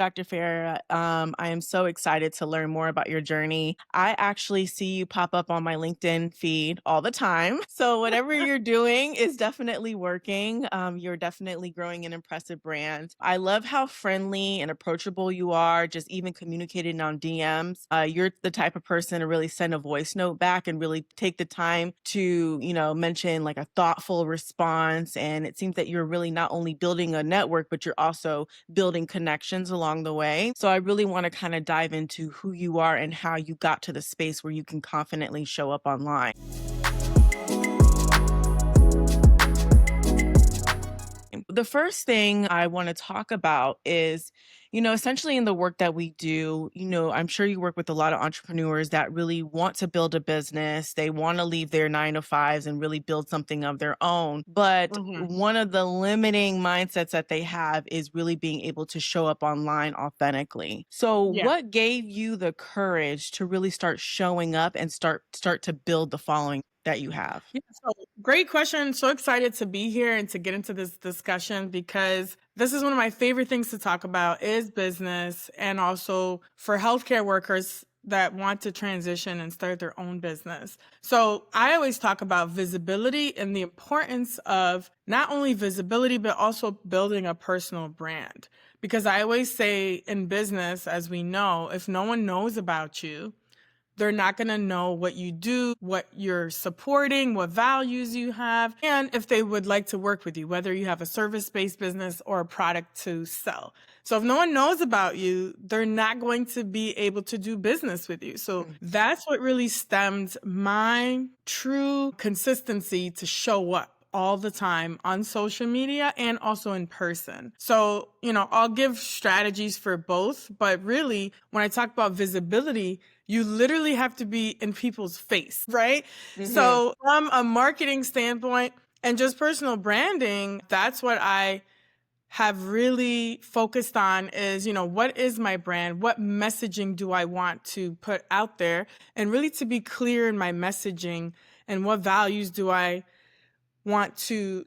Dr. Farah, I am so excited to learn more about your journey. I actually see you pop up on my LinkedIn feed all the time. So, whatever you're doing is definitely working. You're definitely growing an impressive brand. I love how friendly and approachable you are, just even communicating on DMs. You're the type of person to really send a voice note back and really take the time to, mention like a thoughtful response. And it seems that you're really not only building a network, but you're also building connections along the way. So I really want to kind of dive into who you are and how you got to the space where you can confidently show up online. The first thing I want to talk about is, essentially in the work that we do, I'm sure you work with a lot of entrepreneurs that really want to build a business. They want to leave their 9 to 5s and really build something of their own. But Mhm. one of the limiting mindsets that they have is really being able to show up online authentically. So Yeah. what gave you the courage to really start showing up and start to build the following that you have? Yeah, so great question. So excited to be here and to get into this discussion because this is one of my favorite things to talk about is business and also for healthcare workers that want to transition and start their own business. So I always talk about visibility and the importance of not only visibility, but also building a personal brand. Because I always say in business, as we know, if no one knows about you, they're not going to know what you do, what you're supporting, what values you have, and if they would like to work with you, whether you have a service-based business or a product to sell. So if no one knows about you, they're not going to be able to do business with you. So Mm. that's what really stemmed my true consistency to show up all the time on social media and also in person. So, I'll give strategies for both, but really, when I talk about visibility, you literally have to be in people's face, right? Mhm. So, from a marketing standpoint and just personal branding, that's what I have really focused on is, what is my brand? What messaging do I want to put out there? And really to be clear in my messaging and what values do I want to,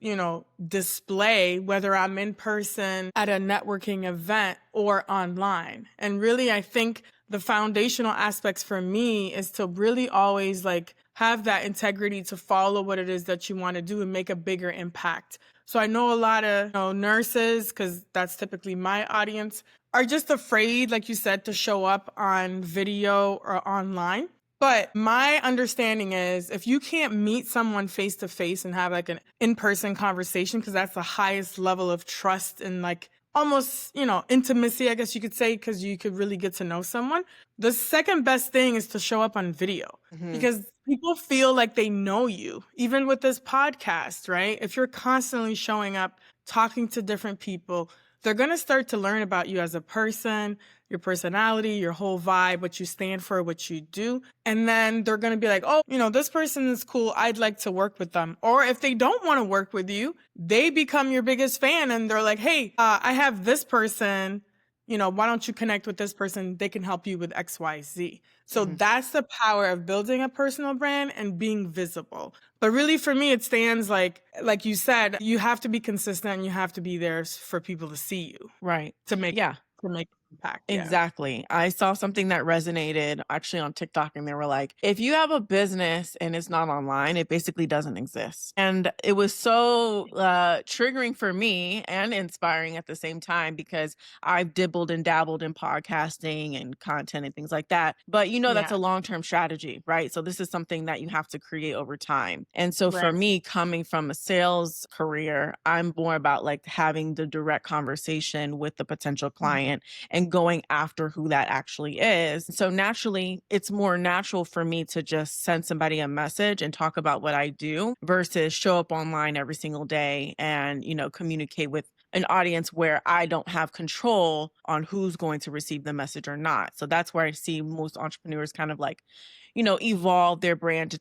display, whether I'm in person at a networking event or online. And really, I think the foundational aspects for me is to really always like have that integrity to follow what it is that you want to do and make a bigger impact. So I know a lot of nurses, because that's typically my audience, are just afraid, like you said, to show up on video or online. But my understanding is if you can't meet someone face to face and have like an in-person conversation, because that's the highest level of trust and like almost, intimacy, I guess you could say, because you could really get to know someone. The second best thing is to show up on video Mhm. because people feel like they know you, even with this podcast, right? If you're constantly showing up, talking to different people, they're going to start to learn about you as a person, your personality, your whole vibe, what you stand for, what you do. And then they're going to be like, oh, this person is cool. I'd like to work with them. Or if they don't want to work with you, they become your biggest fan and they're like, hey, I have this person. Why don't you connect with this person? They can help you with XYZ. So Mhm. that's the power of building a personal brand and being visible. But really for me, it stands like you said, you have to be consistent and you have to be there for people to see you Right. to make Yeah. to make impact. Yeah. Exactly. I saw something that resonated actually on TikTok, and they were like, if you have a business and it's not online, it basically doesn't exist. And it was so triggering for me and inspiring at the same time because I've dibbled and dabbled in podcasting and content and things like that. But that's Yeah. a long term strategy, right? So this is something that you have to create over time. And so for Right. me, coming from a sales career, I'm more about like having the direct conversation with the potential client and going after who that actually is. So naturally, it's more natural for me to just send somebody a message and talk about what I do versus show up online every single day and, communicate with an audience where I don't have control on who's going to receive the message or not. So that's where I see most entrepreneurs kind of like, evolve their brand to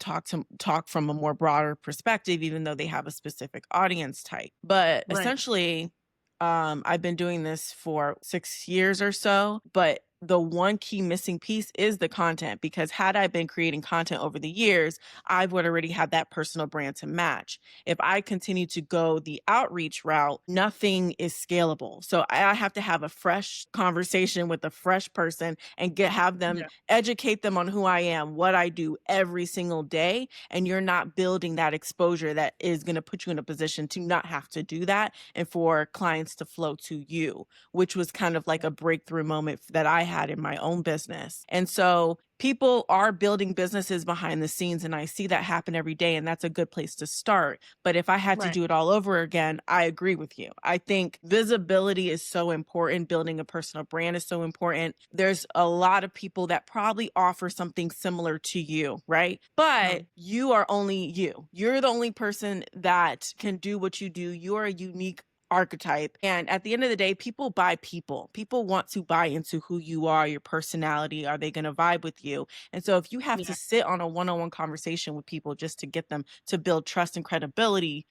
talk from a more broader perspective, even though they have a specific audience type. But Right. essentially, I've been doing this for 6 years or so, but the one key missing piece is the content, because had I been creating content over the years, I would already have that personal brand to match. If I continue to go the outreach route, nothing is scalable. So I have to have a fresh conversation with a fresh person and have them Yeah. educate them on who I am, what I do every single day. And you're not building that exposure that is going to put you in a position to not have to do that and for clients to flow to you, which was kind of like a breakthrough moment that I had in my own business. And so people are building businesses behind the scenes, and I see that happen every day, and that's a good place to start. But if I had to Right. do it all over again, I agree with you. I think visibility is so important. Building a personal brand is so important. There's a lot of people that probably offer something similar to you, right? But No. you are only you. You're the only person that can do what you do. You're a unique archetype. And at the end of the day, people buy people. People want to buy into who you are, your personality. Are they going to vibe with you? And so if you have to Yeah. sit on a one-on-one conversation with people just to get them to build trust and credibility,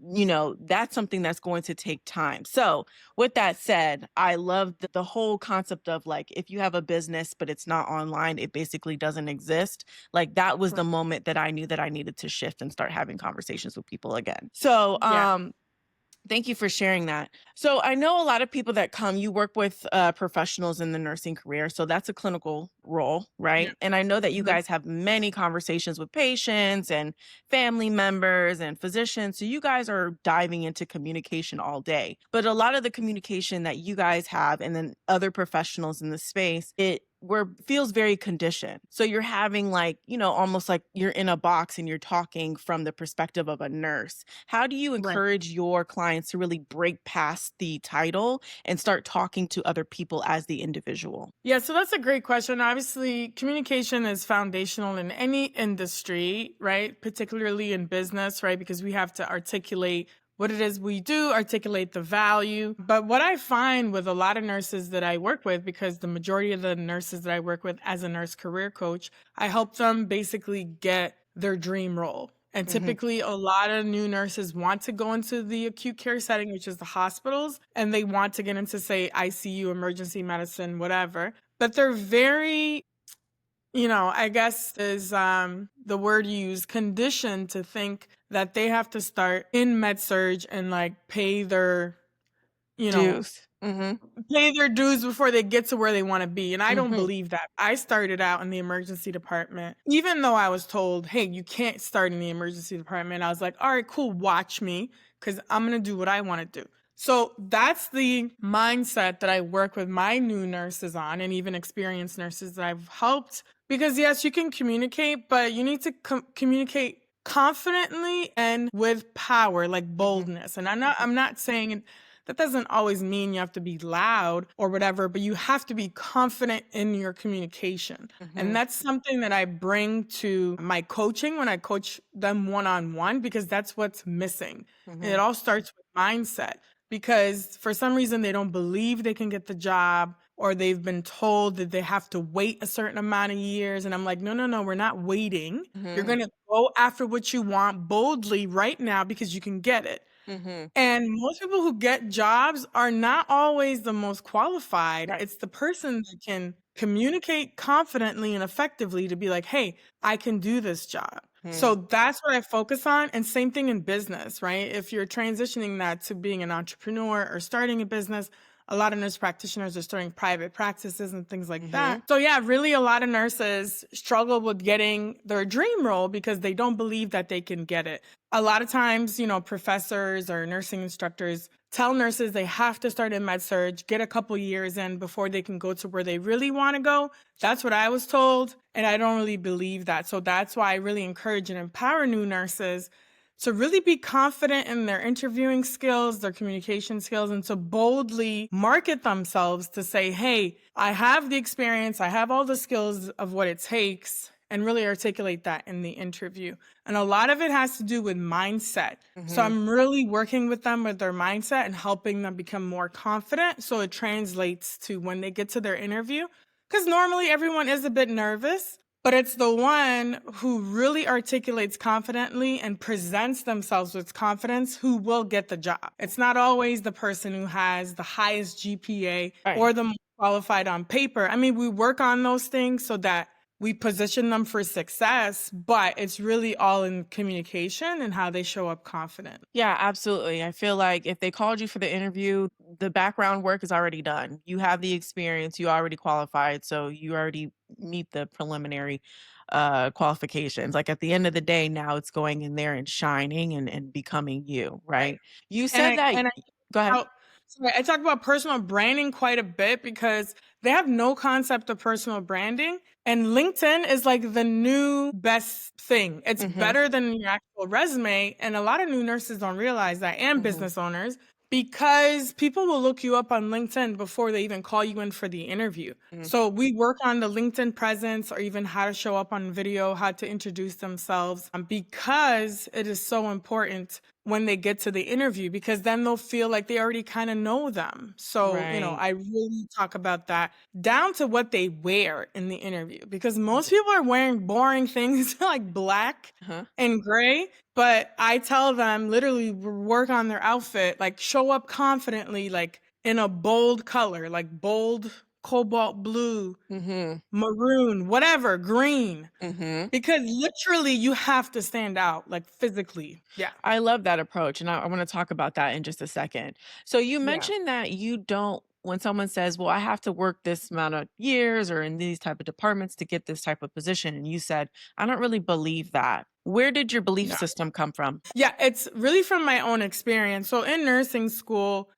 that's something that's going to take time. So with that said, I love the whole concept of like, if you have a business, but it's not online, it basically doesn't exist. Like that was the moment that I knew that I needed to shift and start having conversations with people again. So, Yeah. thank you for sharing that. So I know a lot of people that come, you work with professionals in the nursing career. So that's a clinical role, Yeah. right? And I know that you Mhm. guys have many conversations with patients and family members and physicians. So you guys are diving into communication all day. But a lot of the communication that you guys have and then other professionals in the space, it where feels very conditioned. So you're having like, almost like you're in a box and you're talking from the perspective of a nurse. How do you Right. encourage your clients to really break past the title and start talking to other people as the individual? Yeah, so that's a great question. Obviously, communication is foundational in any industry, right? Particularly in business, right? Because we have to articulate what it is we do, articulate the value. But what I find with a lot of nurses that I work with, because the majority of the nurses that I work with as a nurse career coach, I help them basically get their dream role. And Mhm. typically, a lot of new nurses want to go into the acute care setting, which is the hospitals, and they want to get into, say, ICU, emergency medicine, whatever. But they're very, I guess is the word used, conditioned to think that they have to start in med surge and like you know, Dues. Mhm. pay their dues before they get to where they want to be. And I don't Mhm. believe that. I started out in the emergency department, even though I was told, hey, you can't start in the emergency department. I was like, all right, cool, watch me, because I'm going to do what I want to do. So that's the mindset that I work with my new nurses on, and even experienced nurses that I've helped. Because yes, you can communicate, but you need to communicate confidently and with power, like Mhm. boldness. And I'm not saying that doesn't always mean you have to be loud or whatever, but you have to be confident in your communication. And Mhm. that's something that I bring to my coaching when I coach them one on one, because that's what's missing. And it Mhm. all starts with mindset, because for some reason they don't believe they can get the job, or they've been told that they have to wait a certain amount of years. And I'm like, no, no, no, we're not waiting. You're Mhm. going to go after what you want boldly right now because you can get it. Mhm. And most people who get jobs are not always the most qualified. Right. It's the person that can communicate confidently and effectively to be like, hey, I can do this job. So Mm. that's what I focus on. And same thing in business, right? If you're transitioning that to being an entrepreneur or starting a business, a lot of nurse practitioners are starting private practices and things like Mhm. that. So, yeah, really, a lot of nurses struggle with getting their dream role because they don't believe that they can get it. A lot of times, professors or nursing instructors tell nurses they have to start in med surg, get a couple years in before they can go to where they really want to go. That's what I was told, and I don't really believe that. So that's why I really encourage and empower new nurses to really be confident in their interviewing skills, their communication skills, and to boldly market themselves to say, hey, I have the experience, I have all the skills of what it takes, and really articulate that in the interview. And a lot of it has to do with mindset. So Mhm. I'm really working with them with their mindset and helping them become more confident so it translates to when they get to their interview. Because normally everyone is a bit nervous, but it's the one who really articulates confidently and presents themselves with confidence who will get the job. It's not always the person who has the highest GPA Right. or the most qualified on paper. I mean, we work on those things so that we position them for success, but it's really all in communication and how they show up confident. Yeah, absolutely. I feel like if they called you for the interview, the background work is already done. You have the experience, you already qualified, so you already meet the preliminary qualifications. Like at the end of the day, now it's going in there and shining and becoming you, Right. right? You And said I that and I go ahead. how sorry, I talk about personal branding quite a bit because they have no concept of personal branding, and LinkedIn is like the new best thing. It's Mhm. better than your actual resume, and a lot of new nurses don't realize that, and Mhm. business owners, because people will look you up on LinkedIn before they even call you in for the interview. Mhm. So we work on the LinkedIn presence or even how to show up on video, how to introduce themselves, because it is so important when they get to the interview because then they'll feel like they already kind of know them. So, Right. I really talk about that down to what they wear in the interview because most people are wearing boring things like black Uh-huh. and gray, but I tell them literally work on their outfit, like show up confidently, like in a bold color, like bold cobalt blue, Mhm. maroon, whatever, green, Mhm. because literally you have to stand out like physically. Yeah. I love that approach, and I wanna talk about that in just a second. So you Yeah. mentioned that you don't when someone says, "Well, I have to work this amount of years or in these type of departments to get this type of position," and you said, "I don't really believe that." Where did your belief No. system come from? Yeah, it's really from my own experience. So in nursing school,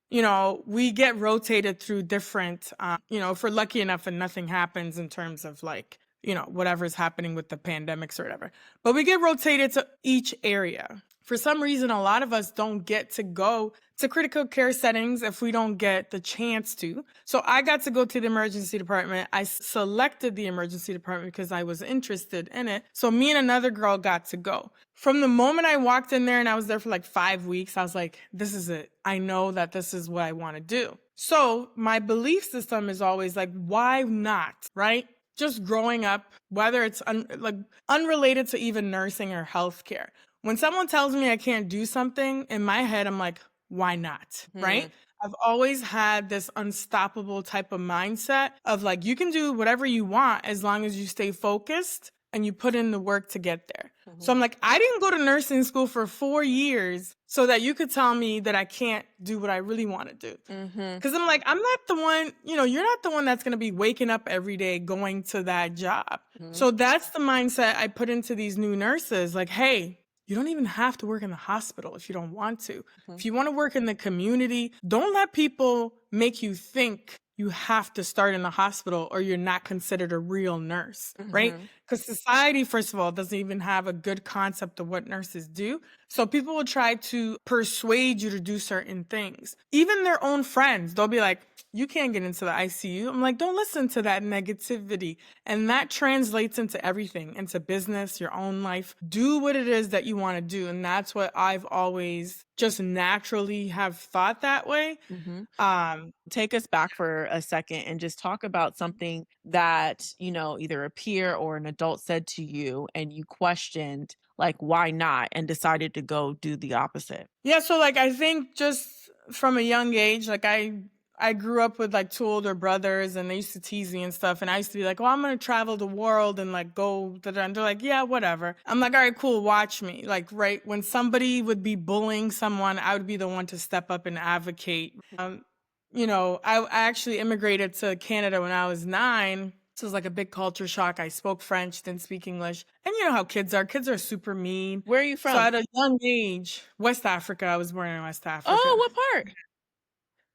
we get rotated through different, if we're lucky enough and nothing happens in terms of like, whatever's happening with the pandemics or whatever. But we get rotated to each area. For some reason, a lot of us don't get to go to critical care settings if we don't get the chance to. So I got to go to the emergency department. I selected the emergency department because I was interested in it. So me and another girl got to go. From the moment I walked in there and I was there for like 5 weeks, I was like, this is it. I know that this is what I want to do. So my belief system is always like, why not? Right? Just growing up, whether it's like unrelated to even nursing or healthcare. When someone tells me I can't do something, in my head, I'm like, why not? Right? Mhm, I've always had this unstoppable type of mindset of like, you can do whatever you want as long as you stay focused and you put in the work to get there. So mhm, I'm like, I didn't go to nursing school for 4 years so that you could tell me that I can't do what I really want to do. mhm, Cause I'm like, I'm not the one, you're not the one that's gonna be waking up every day going to that job. mhm, So that's the mindset I put into these new nurses. Like, hey, you don't even have to work in the hospital if you don't want to. mhm, If you want to work in the community, don't let people make you think you have to start in the hospital or you're not considered a real nurse, right? mhm, Because society, first of all, doesn't even have a good concept of what nurses do. So people will try to persuade you to do certain things. Even their own friends, they'll be like, you can't get into the ICU. I'm like, don't listen to that negativity. And that translates into everything, into business, your own life. Do what it is that you want to do. And that's what I've always just naturally have thought that way. mhm. Um, Take us back for a second and just talk about something that, either a peer or an adult said to you and you questioned, like, why not? And decided to go do the opposite. Yeah, so like I think just from a young age, like I grew up with like two older brothers and they used to tease me and stuff. And I used to be like, oh, I'm gonna travel the world and like go da, da, and they're like, yeah, whatever. I'm like, all right, cool, watch me. Like, right, when somebody would be bullying someone, I would be the one to step up and advocate. I actually immigrated to Canada when I was 9. So it was like a big culture shock. I spoke French, didn't speak English. And you know how kids are. Kids are super mean. Where are you So from? at a young age, West Africa, I was born in West Oh, Africa. what part?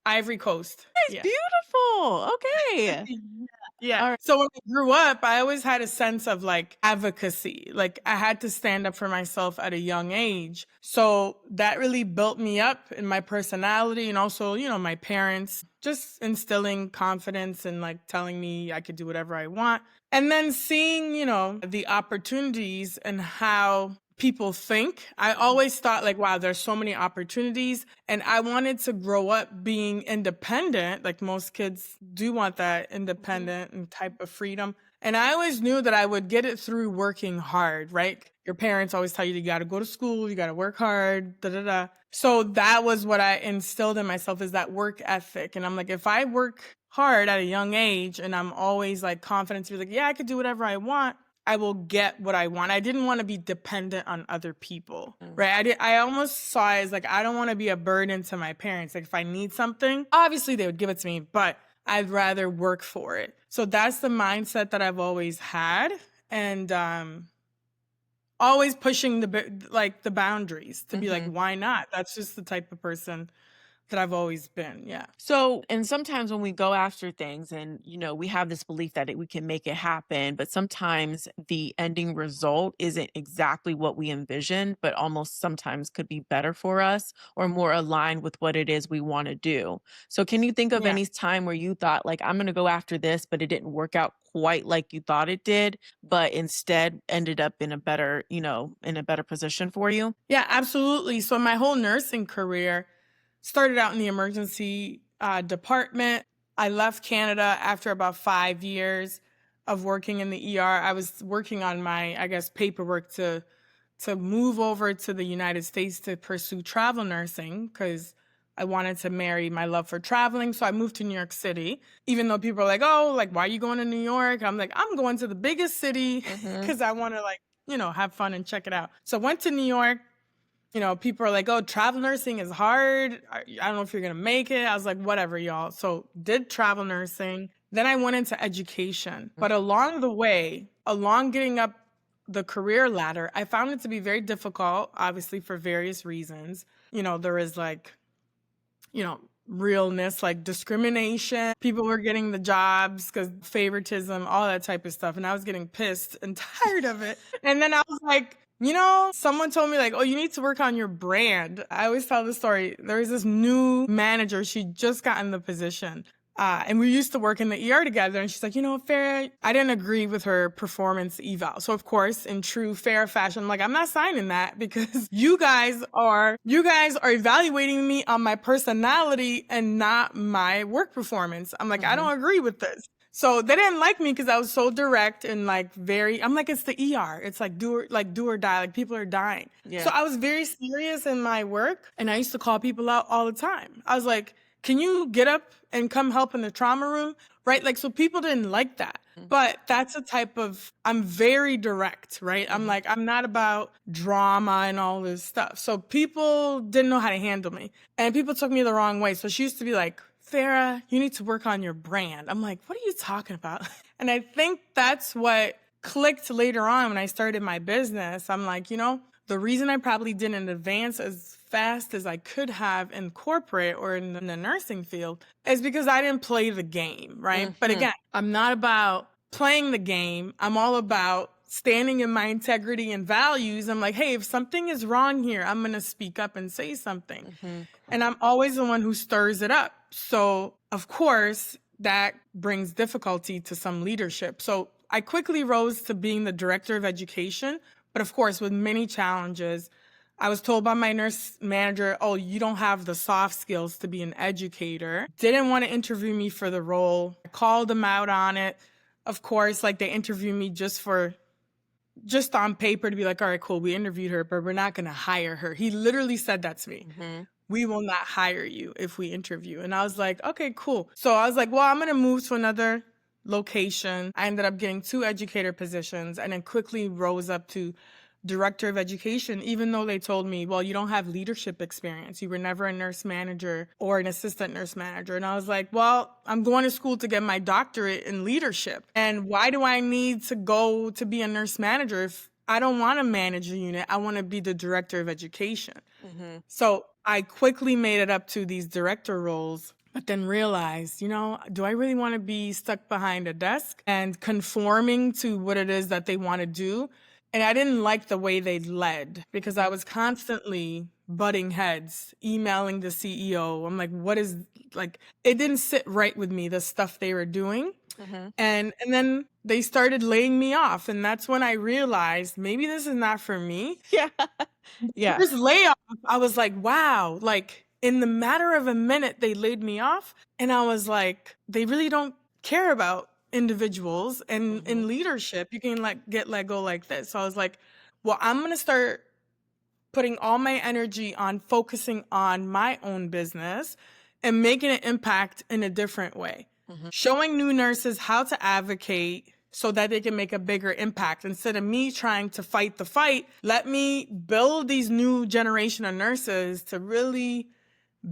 Ivory Coast. It's Yeah. beautiful. Okay. Yeah. All right. So when I grew up, I always had a sense of like advocacy. Like I had to stand up for myself at a young age. So that really built me up in my personality and also, my parents just instilling confidence and like telling me I could do whatever I want. And then seeing, the opportunities and how people think. I Mhm, always thought like, wow, there's so many opportunities. And I wanted to grow up being independent. Like most kids do want that mhm, independent and type of freedom. And I always knew that I would get it through working hard, right? Your parents always tell you got to go to school, you got to work hard, da da da. So that was what I instilled in myself is that work ethic. And I'm like, if I work hard at a young age and I'm always like confident to be like, yeah, I could do whatever I want, I will get what I want. I didn't want to be dependent on other people, Mm. right? I almost saw it as like, I don't want to be a burden to my parents. Like if I need something, obviously they would give it to me, but I'd rather work for it. So that's the mindset that I've always had. And always pushing the boundaries to be like, Mhm. why not? That's just the type of person that I've always been. Yeah. So, and sometimes when we go after things and, we have this belief that we can make it happen, but sometimes the ending result isn't exactly what we envisioned, but almost sometimes could be better for us or more aligned with what it is we want to do. So, can you think of Yeah. any time where you thought, like, I'm going to go after this, but it didn't work out quite like you thought it did, but instead ended up in a better, in a better position for you? Yeah, absolutely. So my whole nursing career started out in the emergency department. I left Canada after about 5 years of working in the ER. I was working on my, I guess, paperwork to move over to the United States to pursue travel nursing because I wanted to marry my love for traveling. So I moved to New York City, even though people are like, oh, like, why are you going to New York? I'm like, I'm going to the biggest city Mhm. because I want to, like, have fun and check it out. So went to New York. People are like, oh, travel nursing is hard. I don't know if you're going to make it. I was like, whatever, y'all. So did travel nursing. Then I went into education. But along the way, along getting up the career ladder, I found it to be very difficult, obviously, for various reasons. There is like, realness, like discrimination. People were getting the jobs because favoritism, all that type of stuff. And I was getting pissed and tired of it. And then I was like, someone told me like, oh, you need to work on your brand. I always tell the story. There was this new manager. She just got in the position. And we used to work in the ER together. And she's like, Farah, I didn't agree with her performance eval. So of course, in true Farah fashion, I'm like, I'm not signing that because you guys are evaluating me on my personality and not my work performance. I'm like, I Mhm. don't agree with this. So they didn't like me because I was so direct and like I'm like, it's the ER. It's like do or die. Like people are dying. So Yeah. I was very serious in my work and I used to call people out all the time. I was like, can you get up and come help in the trauma room? Right? Like, so people didn't like that. Mhm. But that's a type of, I'm very direct, right? I'm Mhm. like, I'm not about drama and all this stuff. So people didn't know how to handle me. And people took me the wrong way. So she used to be like, Farah, you need to work on your brand. I'm like, what are you talking about? And I think that's what clicked later on when I started my business. I'm like, the reason I probably didn't advance as fast as I could have in corporate or in the nursing field is because I didn't play the game, right? But Mhm. again, I'm not about playing the game. I'm all about standing in my integrity and values. I'm like, hey, if something is wrong here, I'm going to speak up and say something. Mhm. And I'm always the one who stirs it up. So, of course, that brings difficulty to some leadership. So, I quickly rose to being the director of education, but of course, with many challenges. I was told by my nurse manager, oh, you don't have the soft skills to be an educator. Didn't want to interview me for the role. I called them out on it. Of course, like they interviewed me just on paper to be like, all right, cool, we interviewed her, but we're not going to hire her. He literally said that to me. Mhm. We will not hire you if we interview. And I was like, okay, cool. So I was like, well, I'm going to move to another location. I ended up getting 2 educator positions and then quickly rose up to director of education, even though they told me, well, you don't have leadership experience. You were never a nurse manager or an assistant nurse manager. And I was like, well, I'm going to school to get my doctorate in leadership. And why do I need to go to be a nurse manager if I don't want to manage a unit? I want to be the director of education. Mhm. So I quickly made it up to these director roles, but then realized, do I really want to be stuck behind a desk and conforming to what it is that they want to do? And I didn't like the way they led because I Mhm. was constantly butting heads, emailing the CEO. I'm like, what is like, it didn't sit right with me, the stuff they were doing. Mhm. And then they started laying me off. And that's when I realized maybe this is not for me. Yeah. Yeah. First layoff, I was like, wow, like in the matter of a minute, they laid me off. And I was like, they really don't care about individuals and Mhm. in leadership, you can like get let go like this. So I was like, well, I'm gonna start putting all my energy on focusing on my own business and making an impact in a different way. Mhm. showing new nurses how to advocate so that they can make a bigger impact. Instead of me trying to fight the fight, let me build these new generation of nurses to really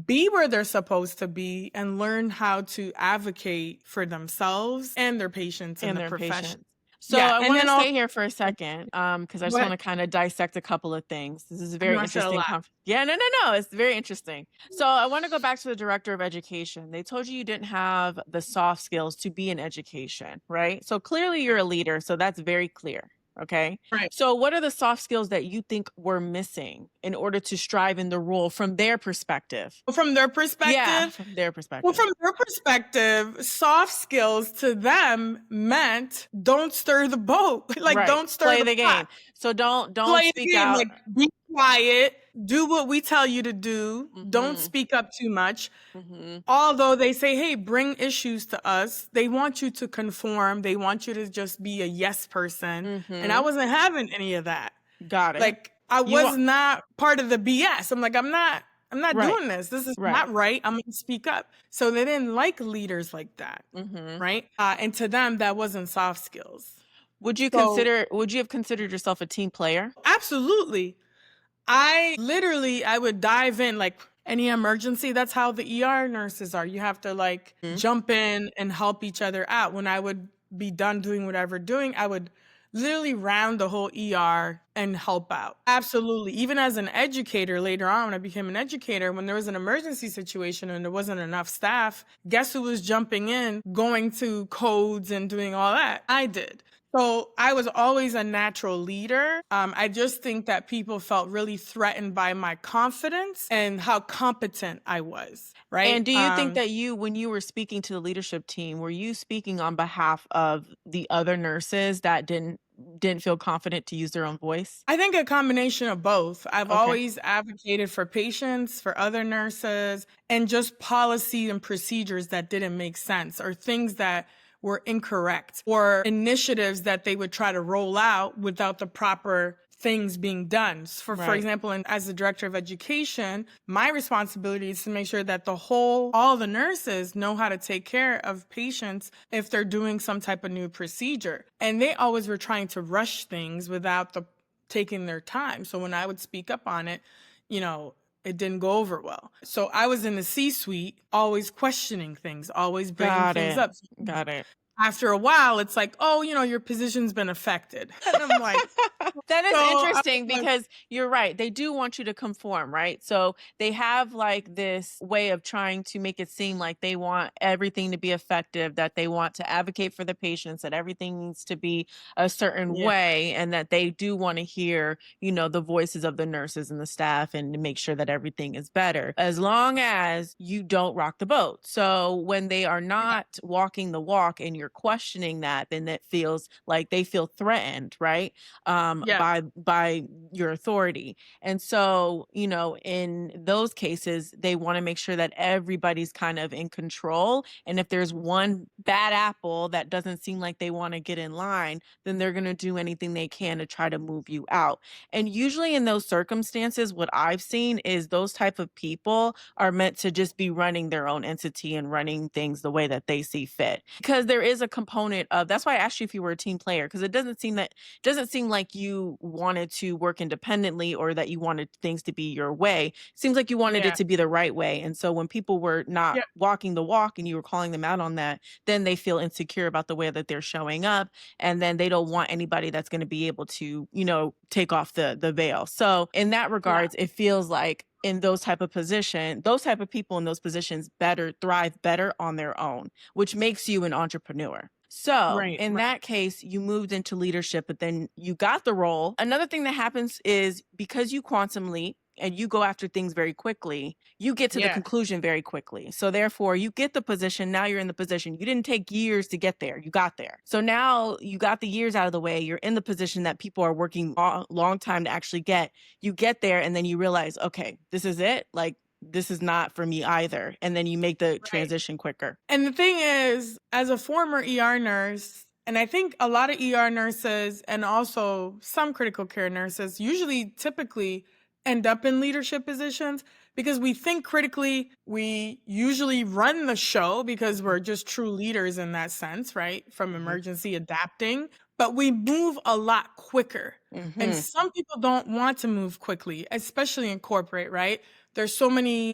be where they're supposed to be and learn how to advocate for themselves and their patients in And the their profession. patients. So Yeah. I And wanna then also, stay here for a second, because I just what wanna kinda dissect a couple of things. This is a I know very I said a interesting lot. yeah, no, no, no, it's very interesting. So I wanna go back to the director of education. They told you didn't have the soft skills to be in education, right? So clearly you're a leader, so that's very clear, okay? Right. So what are the soft skills that you think were missing in order to strive in the role from their perspective? From their Yeah, perspective, from their well, perspective. from their perspective, soft skills to them meant don't stir the boat. Like, Right. don't stir Play the the pot. game. So don't Play speak the game. out. Like, be quiet, do what we tell you to do, don't Mhm. speak up too much. Mhm. Although they say, hey, bring issues to us, they want you to conform. They want you to just be a yes person. And I Mhm. wasn't having any of that. Got it. Like, I You was want not part of the BS. I'm like, I'm not right. doing this. This is Right. not right. I'm going to speak up. So they didn't like leaders like that. Mhm. Right. And to them, that wasn't soft skills. So Would you have considered yourself a team player? absolutely. I would dive in like any emergency. That's how the ER nurses are. You have to like Mm. jump in and help each other out. When I would be done doing whatever doing, I would literally round the whole ER and help out. Absolutely. Even as an educator later on, when I became an educator, when there was an emergency situation and there wasn't enough staff, guess who was jumping in, going to codes and doing all that? I did. So I was always a natural leader. I just think that people felt really threatened by my confidence and how competent I was, right? And do you think that when you were speaking to the leadership team, were you speaking on behalf of the other nurses that didn't feel confident to use their own voice? I think a combination of both. I've Okay. always advocated for patients, for other nurses, and just policy and procedures that didn't make sense or things that were incorrect or initiatives that they would try to roll out without the proper things being done. For Right. example, as the director of education, my responsibility is to make sure that all the nurses know how to take care of patients if they're doing some type of new procedure. And they always were trying to rush things without taking their time. So when I would speak up on it, it didn't go over well. So I was in the C-suite, always questioning things, always bringing Got things it. up. Got it. After a while, it's like, oh, your position's been affected. And I'm like, That is so I was interesting like, because you're right. They do want you to conform, right? So they have like this way of trying to make it seem like they want everything to be effective, that they want to advocate for the patients, that everything needs to be a certain yeah, way, and that they do want to hear, the voices of the nurses and the staff and to make sure that everything is better, as long as you don't rock the boat. So when they are yeah, not walking the walk and you're questioning that, then it feels like they feel threatened, right? yeah, By your authority. And so, in those cases, they want to make sure that everybody's kind of in control. And if there's one bad apple that doesn't seem like they want to get in line, then they're going to do anything they can to try to move you out. And usually in those circumstances, what I've seen is those type of people are meant to just be running their own entity and running things the way that they see fit. Because there is a component of that's why I asked you if you were a team player, because it doesn't seem like you wanted to work independently or that you wanted things to be your way. It seems like you wanted it yeah, to be the right way. And so when people were not yeah, walking the walk and you were calling them out on that, then they feel insecure about the way that they're showing up. And then they don't want anybody that's going to be able to, take off the veil. So in that yeah. regards, it feels like in those type of people in those positions thrive better on their own, which makes you an entrepreneur. So Right, in right. that case, you moved into leadership, but then you got the role. Another thing that happens is because you quantum leap and you go after things very quickly, you get to the Yeah, conclusion very quickly. So therefore, you get the position. Now you're in the position. You didn't take years to get there. You got there. So now you got the years out of the way. You're in the position that people are working long time to actually get. You get there and then you realize, okay, this is it. Like this is not for me either. And then you make the right. transition quicker. And the thing is, as a former ER nurse, and I think a lot of ER nurses and also some critical care nurses usually typically end up in leadership positions because we think critically. We usually run the show because we're just true leaders in that sense, right? From Mhm. emergency adapting, but we move a lot quicker. And Mhm. some people don't want to move quickly, especially in corporate, right? There's so many,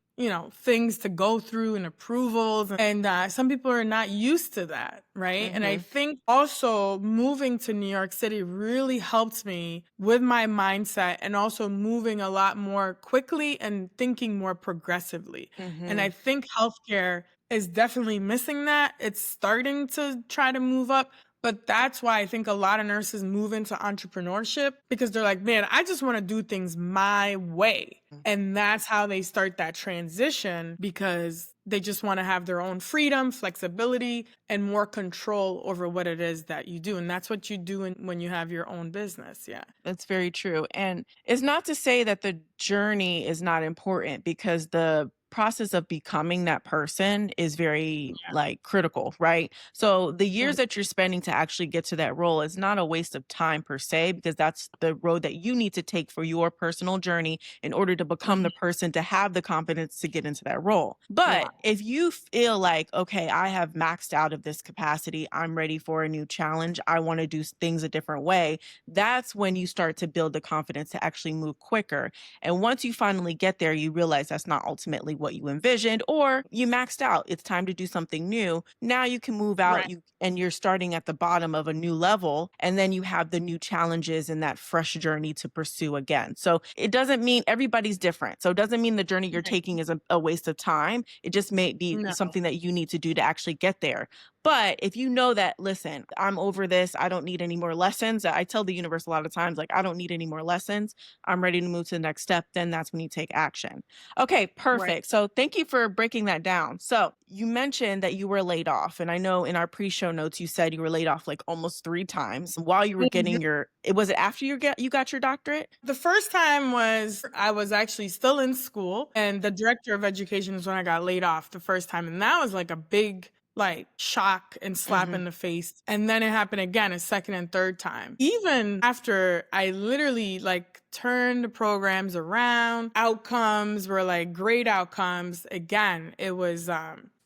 things to go through and approvals, and some people are not used to that, right? And I Mhm. think also moving to New York City really helped me with my mindset and also moving a lot more quickly and thinking more progressively. And I Mhm. think healthcare is definitely missing that. It's starting to try to move up, but that's why I think a lot of nurses move into entrepreneurship because they're like, man, I just want to do things my way. Mhm. And that's how they start that transition because they just want to have their own freedom, flexibility, and more control over what it is that you do. And that's what you do when you have your own business. Yeah. That's very true. And it's not to say that the journey is not important because the process of becoming that person is very like critical, right? So the Yeah. years that you're spending to actually get to that role is not a waste of time per se, because that's the road that you need to take for your personal journey in order to become the Mhm. person to have the confidence to get into that role. Yeah. But if you feel like, okay, I have maxed out of this capacity, I'm ready for a new challenge, I want to do things a different way, that's when you start to build the confidence to actually move quicker. And once you finally get there, you realize that's not ultimately what you envisioned or you maxed out. It's time to do something new. Now you can move out, Right. you and you're starting at the bottom of a new level, and then you have the new challenges and that fresh journey to pursue again. So it doesn't mean everybody's different. So it doesn't mean the journey you're Right. taking is a waste of time. It just may be No. something that you need to do to actually get there. But if you know that, listen, I'm over this, I don't need any more lessons. I tell the universe a lot of times, like, I don't need any more lessons. I'm ready to move to the next step. Then that's when you take action. Okay, Right. perfect. So thank you for breaking that down. So you mentioned that you were laid off. And I know in our pre show notes, you said you were laid off like almost 3 times while you were getting it was it after you got your doctorate? The first time was I was actually still in school, and the director of education is when I got laid off the first time, and that was like a big like shock and slap Hmm. in the face. And then it happened again a second and third time. Even after I literally like turned the programs around, outcomes were like great outcomes. Again, it was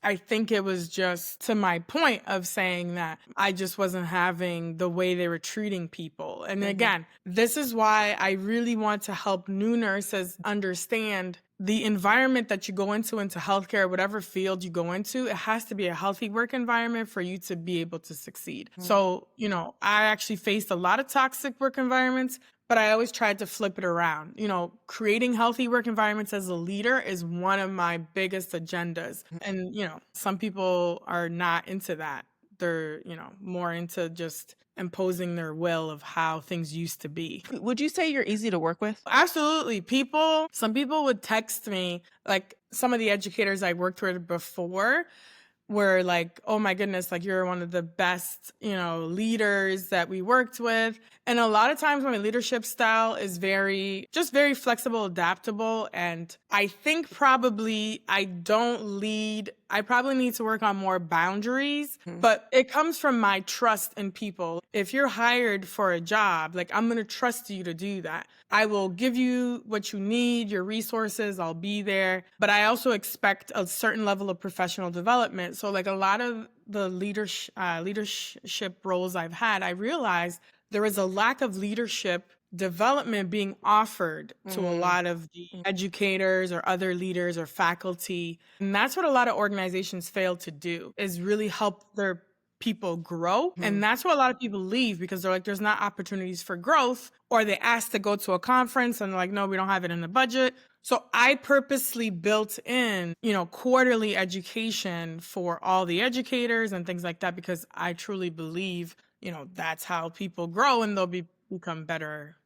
I think it was just to my point of saying that I just wasn't having the way they were treating people. And Hmm. again, this is why I really want to help new nurses understand the environment that you go into healthcare, whatever field you go into, it has to be a healthy work environment for you to be able to succeed. So, I actually faced a lot of toxic work environments, but I always tried to flip it around. Creating healthy work environments as a leader is one of my biggest agendas. And, some people are not into that. They're, more into just imposing their will of how things used to be. Would you say you're easy to work with? Absolutely. Some people would text me, like some of the educators I worked with before were like, oh my goodness, like you're one of the best, leaders that we worked with. And a lot of times my leadership style is very flexible, adaptable. And I think probably I probably need to work on more boundaries, Mhm. but it comes from my trust in people. If you're hired for a job, like I'm going to trust you to do that. I will give you what you need, your resources, I'll be there. But I also expect a certain level of professional development. So, like a lot of the leadership roles I've had, I realized there is a lack of leadership development being offered to a Mhm. lot of the educators or other leaders or faculty. And that's what a lot of organizations fail to do is really help their people grow. And Mhm. that's why a lot of people leave because they're like, there's not opportunities for growth, or they ask to go to a conference and they're like, no, we don't have it in the budget. So I purposely built in, quarterly education for all the educators and things like that because I truly believe, that's how people grow and become better,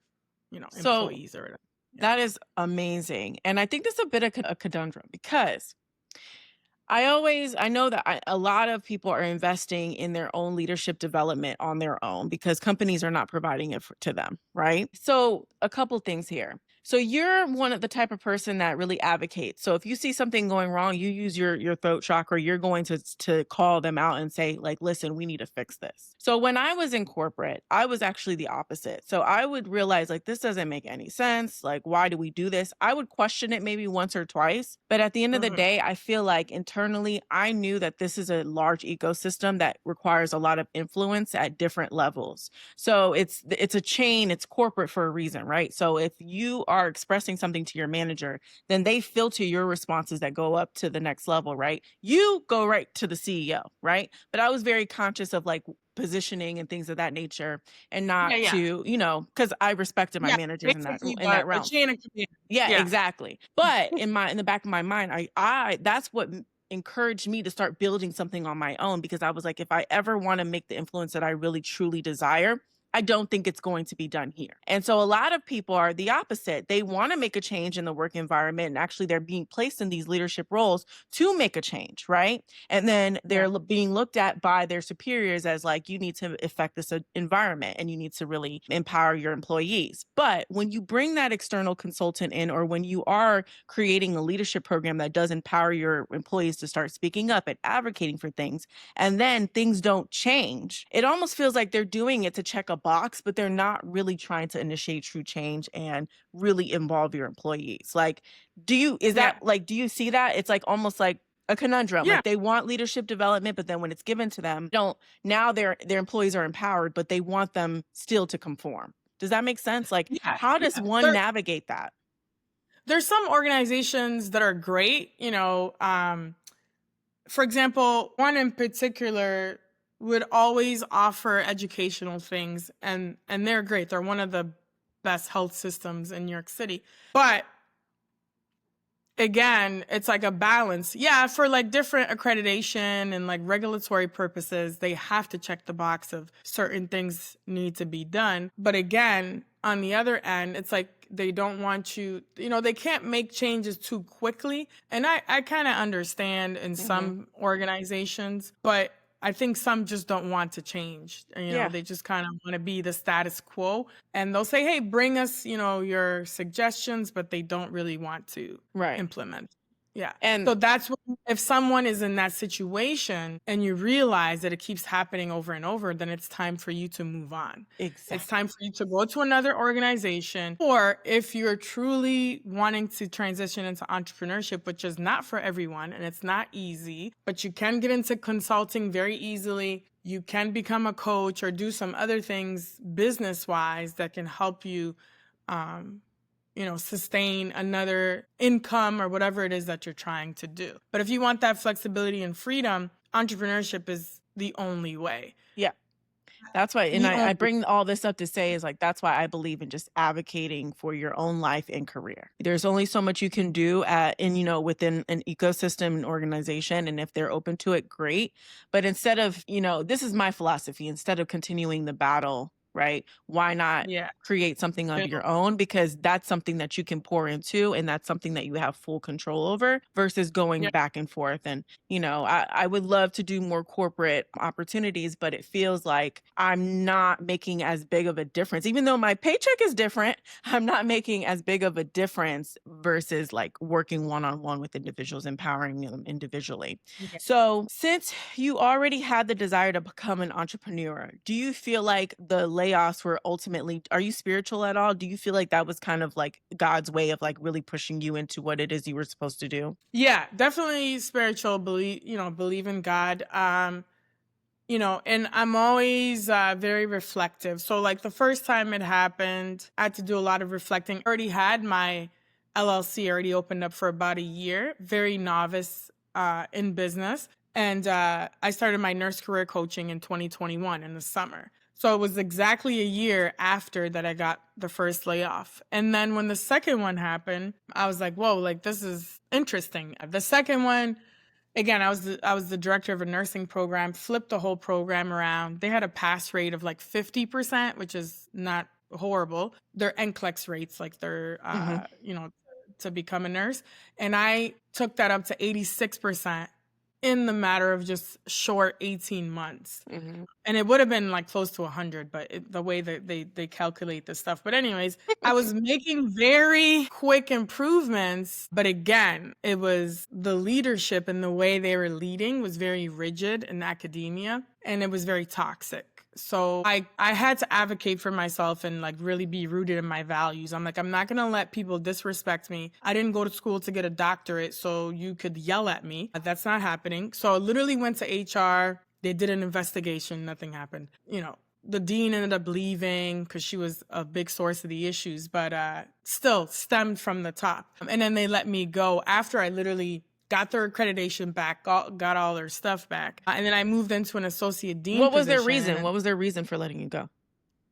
So employees or whatever. Yeah. that is amazing. And I think this is a bit of a conundrum because I know that a lot of people are investing in their own leadership development on their own because companies are not providing it to them, right? So, a couple things here. So you're one of the type of person that really advocates. So if you see something going wrong, you use your throat chakra, you're going to call them out and say like, "Listen, we need to fix this." So when I was in corporate, I was actually the opposite. So I would realize like this doesn't make any sense. Like why do we do this? I would question it maybe once or twice, but at the end of the Mhm. day, I feel like internally I knew that this is a large ecosystem that requires a lot of influence at different levels. So it's a chain, it's corporate for a reason, right? So if you are expressing something to your manager, then they filter your responses that go up to the next level, right? You go right to the CEO, right? But I was very conscious of like positioning and things of that nature and Yeah, not yeah. to, because I respected my Yeah, managers basically in that a realm. chain of command. Yeah, Yeah. exactly. But in the back of my mind, I that's what encouraged me to start building something on my own because I was like, if I ever want to make the influence that I really truly desire, I don't think it's going to be done here. And so a lot of people are the opposite. They want to make a change in the work environment and actually they're being placed in these leadership roles to make a change, right? And then Yeah. they're being looked at by their superiors as like you need to affect this environment and you need to really empower your employees. But when you bring that external consultant in or when you are creating a leadership program that does empower your employees to start speaking up and advocating for things and then things don't change, it almost feels like they're doing it to check a box, but they're not really trying to initiate true change and really involve your employees. Like, Yeah. do you see that? It's like almost like a conundrum. Yeah. Like they want leadership development, but then when it's given to them, don't now their employees are empowered, but they want them still to conform. Does that make sense? Like, Yeah. how does Yeah. one navigate that? There's some organizations that are great, for example, one in particular would always offer educational things and they're great. They're one of the best health systems in New York City. But again, it's like a balance. Yeah, for like different accreditation and like regulatory purposes, they have to check the box of certain things need to be done. But again, on the other end, it's like they don't want they can't make changes too quickly. And I kind of understand in Mhm. some organizations, but I think some just don't want to change. Yeah, They just kind of want to be the status quo. And they'll say, hey, bring us, your suggestions, but they don't really want to right. implement. Yeah. And So that's when, if someone is in that situation and you realize that it keeps happening over and over, then it's time for you to move on. It's exactly. time for you to go to another organization. Or if you're truly wanting to transition into entrepreneurship, which is not for everyone and it's not easy, but you can get into consulting very easily. You can become a coach or do some other things business wise that can help you um, sustain another income or whatever it is that you're trying to do. But if you want that flexibility and freedom, entrepreneurship is the only way. yeah. That's why and The I only bring all this up to say is like that's why I believe in just advocating for your own life and career. There's only so much you can do within an ecosystem and organization and if they're open to it, great. But instead of, this is my philosophy, instead of continuing the battle, right? Why not yeah. create something of your own because that's something that you can pour into and that's something that you have full control over versus going Yeah. back and forth and I would love to do more corporate opportunities, but it feels like I'm not making as big of a difference. Even though my paycheck is different, I'm not making as big of a difference versus like working one on one with individuals, empowering them individually. Yeah. So, since you already had the desire to become an entrepreneur, do you feel like the layoffs were ultimately, are you spiritual at all? Do you feel like that was kind of like God's way of like really pushing you into what it is you were supposed to do? Yeah, definitely spiritual, believe in God. And I'm always very reflective. So like the first time it happened, I had to do a lot of reflecting. I already had my LLC already opened up for about a year, very novice in business. And I started my nurse career coaching in 2021 in the summer. So it was exactly a year after that I got the first layoff. And then when the second one happened, I was like, whoa, like this is interesting. The second one, again, I was the director of a nursing program, flipped the whole program around. They had a pass rate of like 50%, which is not horrible. Their NCLEX rates, like their Mhm. to become a nurse. And I took that up to 86%. in the matter of just short 18 months. Mhm. And it would have been like close to 100, but the way that they calculate this stuff. But anyways, I was making very quick improvements, but again, it was the leadership and the way they were leading was very rigid in academia, and it was very toxic. So I had to advocate for myself and like really be rooted in my values. I'm like, I'm not going to let people disrespect me. I didn't go to school to get a doctorate so you could yell at me. That's not happening. So I literally went to HR. They did an investigation. Nothing happened. You know, the dean ended up leaving because she was a big source of the issues, but still stemmed from the top. And then they let me go after I literally got their accreditation back, got all their stuff back. And then I moved into an associate dean What was their position. reason? What was their reason for letting you go?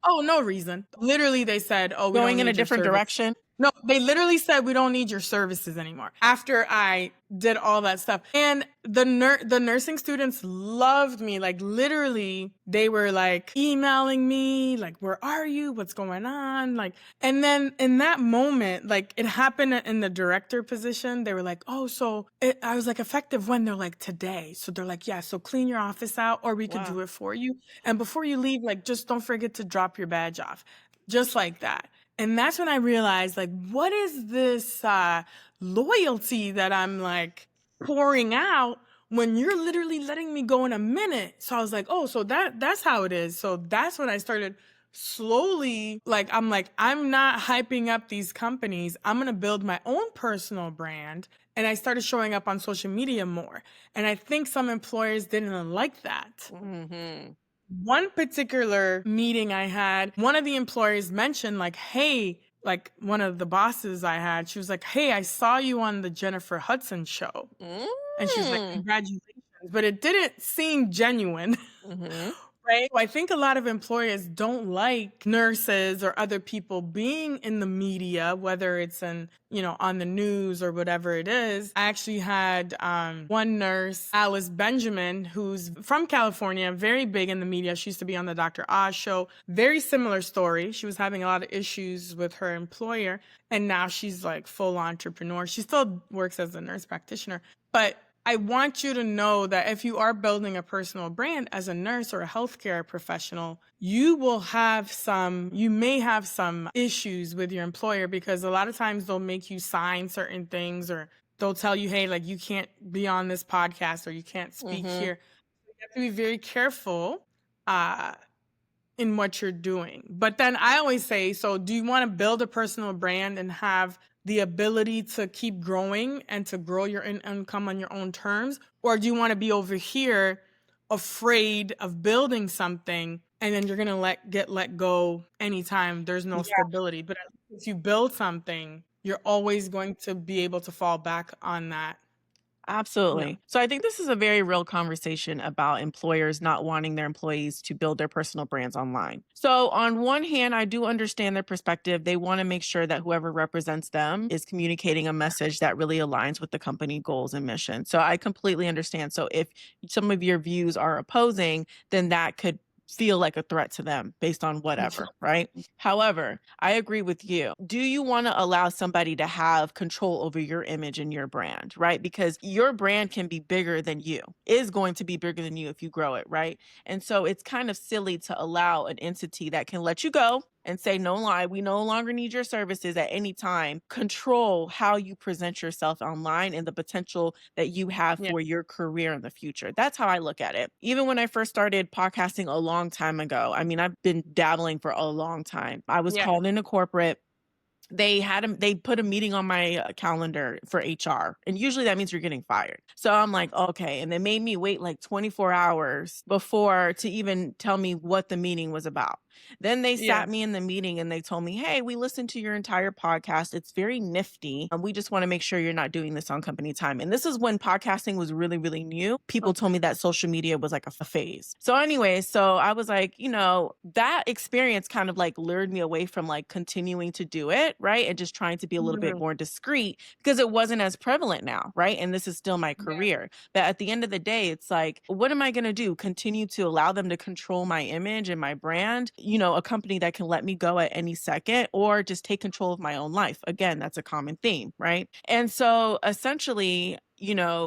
Oh, no reason. Literally, they said, "Oh, we don't Going in a need your different service." direction? No, they literally said, "We don't need your services anymore." After I did all that stuff. And the nursing students loved me. Like literally, they were like emailing me, like, "Where are you? What's going on?" Like, and then in that moment, like it happened in the director position. They were like, "Oh, so I was like, effective when?" They're like, "Today." So they're like, "Yeah, so clean your office out or we could Wow. do it for you. And before you leave, like, just don't forget to drop your badge off." Just like that. And that's when I realized, like, what is this loyalty that I'm like pouring out when you're literally letting me go in a minute? So I was like, oh, so that's how it is. So that's when I started slowly, like, I'm not hyping up these companies. I'm gonna build my own personal brand. And I started showing up on social media more. And I think some employers didn't like that. Mhm. One particular meeting I had, one of the employers mentioned, like, hey, like one of the bosses I had, she was like, "Hey, I saw you on the Jennifer Hudson show." And she was like, Mm. "Congratulations." But it didn't seem genuine. Mhm. Right? I think a lot of employers don't like nurses or other people being in the media, whether it's in, you know, on the news or whatever it is. I actually had one nurse, Alice Benjamin, who's from California, very big in the media. She used to be on the Dr. Oz show. Very similar story. She was having a lot of issues with her employer, and now she's like full entrepreneur. She still works as a nurse practitioner, but I want you to know that if you are building a personal brand as a nurse or a healthcare professional, you may have some issues with your employer because a lot of times they'll make you sign certain things or they'll tell you, hey, like you can't be on this podcast or you can't speak Mhm. here. You have to be very careful uh, in what you're doing. But then I always say, so do you want to build a personal brand and have the ability to keep growing and to grow your income on your own terms? Or do you want to be over here afraid of building something and then you're going to get let go anytime there's no stability? But if you build something, you're always going to be able to fall back on that. Yeah. Absolutely. So I think this is a very real conversation about employers not wanting their employees to build their personal brands online. So, on one hand, I do understand their perspective. They want to make sure that whoever represents them is communicating a message that really aligns with the company goals and mission. So, I completely understand. So, if some of your views are opposing, then that could feel like a threat to them based on whatever, right? However, I agree with you. Do you want to allow somebody to have control over your image and your brand, right? Because your brand can be bigger than you, is going to be bigger than you if you grow it, right? And so it's kind of silly to allow an entity that can let you go and say, no lie, we no longer need your services at any time, control how you present yourself online and the potential that you have Yeah. for your career in the future. That's how I look at it. Even when I first started podcasting a long time ago, I mean, I've been dabbling for a long time. I was Yeah. called into corporate. They put a meeting on my calendar for HR, and usually that means you're getting fired. So I'm like, okay, and they made me wait like 24 hours before to even tell me what the meeting was about. Then they Yeah. sat me in the meeting and they told me, hey, we listened to your entire podcast. It's very nifty. We just want to make sure you're not doing this on company time. And this is when podcasting was really, really new. People told me that social media was like a phase. So, anyway, so I was like, that experience kind of like lured me away from like continuing to do it, right? And just trying to be a little bit Mhm. more discreet because it wasn't as prevalent now, right? And this is still my Yeah. career. But at the end of the day, it's like, what am I going to do? Continue to allow them to control my image and my brand? A company that can let me go at any second, or just take control of my own life. Again, that's a common theme, right? And so essentially,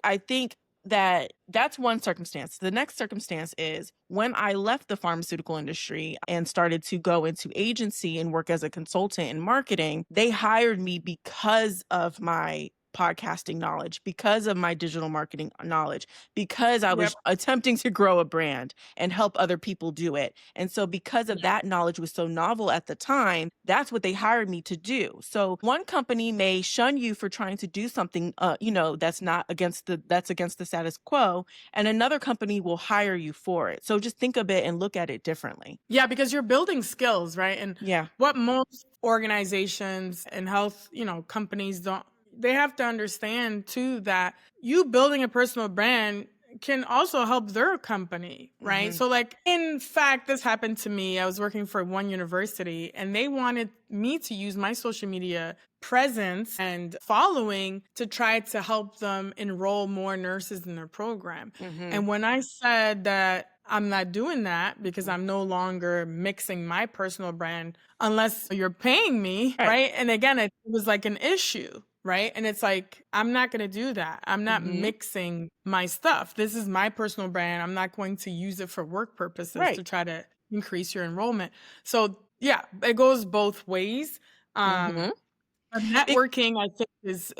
I think that's one circumstance. The next circumstance is when I left the pharmaceutical industry and started to go into agency and work as a consultant in marketing, they hired me because of my podcasting knowledge, because of my digital marketing knowledge, because I Yep. was attempting to grow a brand and help other people do it. And so because of Yeah. that knowledge was so novel at the time, that's what they hired me to do. So one company may shun you for trying to do something that's not against the status quo, and another company will hire you for it. So just think of it and look at it differently. Yeah, because you're building skills, right? And Yeah. what most organizations and health, companies don't, they have to understand too that you building a personal brand can also help their company, right? Mhm. So, like, in fact, this happened to me. I was working for one university and they wanted me to use my social media presence and following to try to help them enroll more nurses in their program. Mhm. And when I said that I'm not doing that because Mhm. I'm no longer mixing my personal brand unless you're paying me, Right. right? And again, it was like an issue, right? And it's like, I'm not going to do that. I'm not Mhm. mixing my stuff. This is my personal brand. I'm not going to use it for work purposes Right. to try to increase your enrollment. So, yeah, it goes both ways. Um, Mhm. but Be- networking, I think, is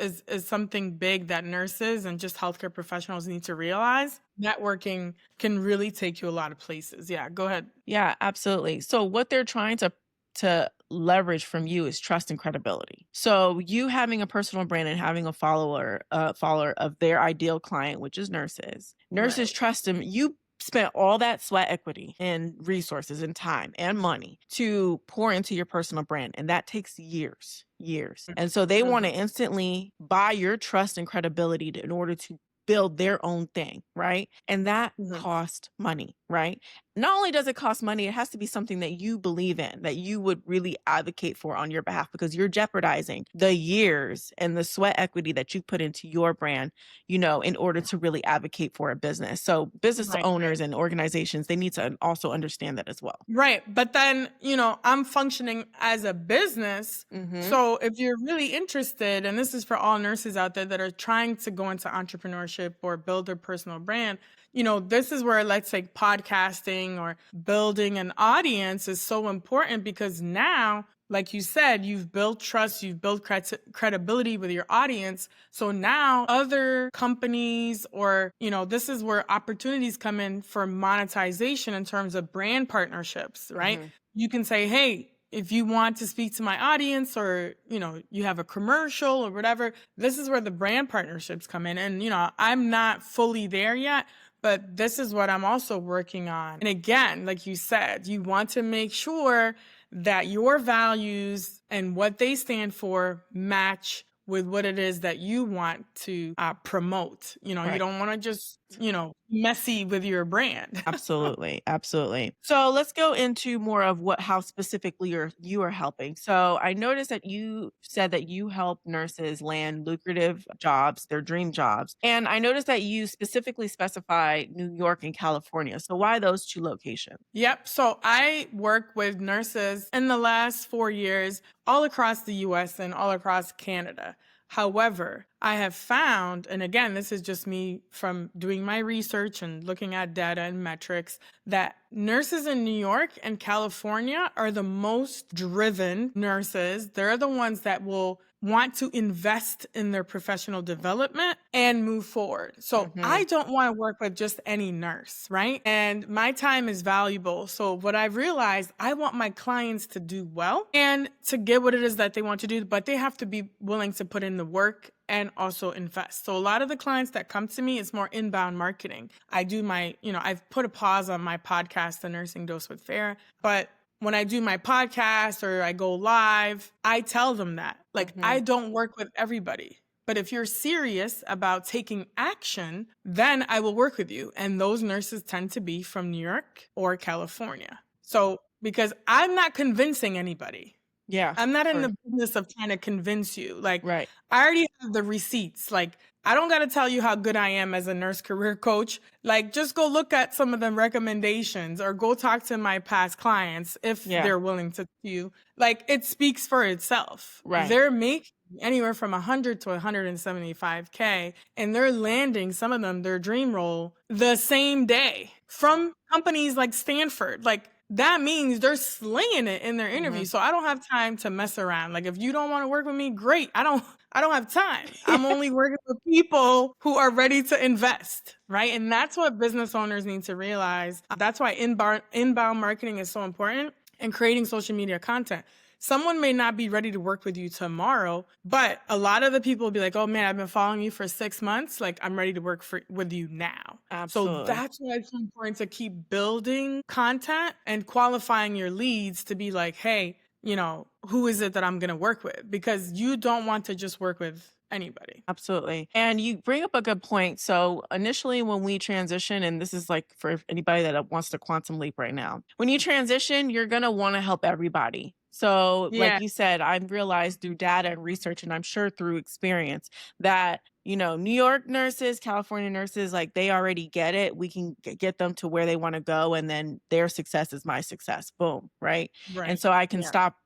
something big that nurses and just healthcare professionals need to realize. Networking can really take you a lot of places. Yeah, go ahead. yeah, absolutely. So what they're trying to leverage from you is trust and credibility. So you having a personal brand and having a follower of their ideal client, which is nurses. Nurses Right. trust them. You spent all that sweat equity and resources and time and money to pour into your personal brand, and that takes years. And so they want Mhm. to instantly buy your trust and credibility in order to build their own thing, right? And that Mhm. costs money, right? Not only does it cost money, it has to be something that you believe in, that you would really advocate for on your behalf, because you're jeopardizing the years and the sweat equity that you put into your brand, in order to really advocate for a business. So business Right, right. owners and organizations, they need to also understand that as well. Right. But then, I'm functioning as a business. Mhm. So if you're really interested, and this is for all nurses out there that are trying to go into entrepreneurship or build their personal brand, this is where, let's say, podcasting or building an audience is so important because now, like you said, you've built trust, you've built credibility with your audience. So now other companies or, this is where opportunities come in for monetization in terms of brand partnerships, right? Mhm. You can say, hey, if you want to speak to my audience or, you have a commercial or whatever, this is where the brand partnerships come in. And, I'm not fully there yet, but this is what I'm also working on. And again, like you said, you want to make sure that your values and what they stand for match with what it is that you want to promote. You Right. don't want to just, messy with your brand. Absolutely, absolutely. So let's go into more of how specifically you are helping. So I noticed that you said that you help nurses land lucrative jobs, their dream jobs. And I noticed that you specifically specify New York and California. So why those two locations? Yep. So I work with nurses in the last 4 years all across the US and all across Canada. However, I have found, and again, this is just me from doing my research and looking at data and metrics, that nurses in New York and California are the most driven nurses. They're the ones that will want to invest in their professional development and move forward. So I Mhm. don't want to work with just any nurse, right? And my time is valuable. So what I've realized, I want my clients to do well and to get what it is that they want to do, but they have to be willing to put in the work and also invest. So a lot of the clients that come to me, it's more inbound marketing. I do I've put a pause on my podcast, The Nursing Dose with Farah, but when I do my podcast or I go live, I tell them that. Like, I Mhm. don't work with everybody. But if you're serious about taking action, then I will work with you. And those nurses tend to be from New York or California. So, because I'm not convincing anybody. Yeah, I'm not in sure. the business of trying to convince you. Like, Right. I already have the receipts. Like, I don't got to tell you how good I am as a nurse career coach. Like, just go look at some of the recommendations or go talk to my past clients if Yeah. they're willing to you. Like, it speaks for itself. Right. They're making anywhere from 100 to 175K, and they're landing some of them their dream role the same day from companies like Stanford. Like, that means they're slinging it in their interview. Mhm. So I don't have time to mess around. Like, if you don't want to work with me, great. I don't have time. I'm only working with people who are ready to invest, right? And that's what business owners need to realize. That's why inbound marketing is so important, and creating social media content. Someone may not be ready to work with you tomorrow, but a lot of the people will be like, "Oh man, I've been following you for 6 months. Like, I'm ready to work with you now." So Absolutely. that's why it's so important to keep building content and qualifying your leads to be like, "Hey, who is it that I'm going to work with?" Because you don't want to just work with anybody. Absolutely. And you bring up a good point. So, initially, when we transition, and this is like for anybody that wants to quantum leap right now, when you transition, you're going to want to help everybody. So, like Yeah, you said, I've realized through data and research, and I'm sure through experience, that, New York nurses, California nurses, like they already get it. We can get them to where they want to go. And then their success is my success. Boom. Right. And right. so I can Yeah. stop,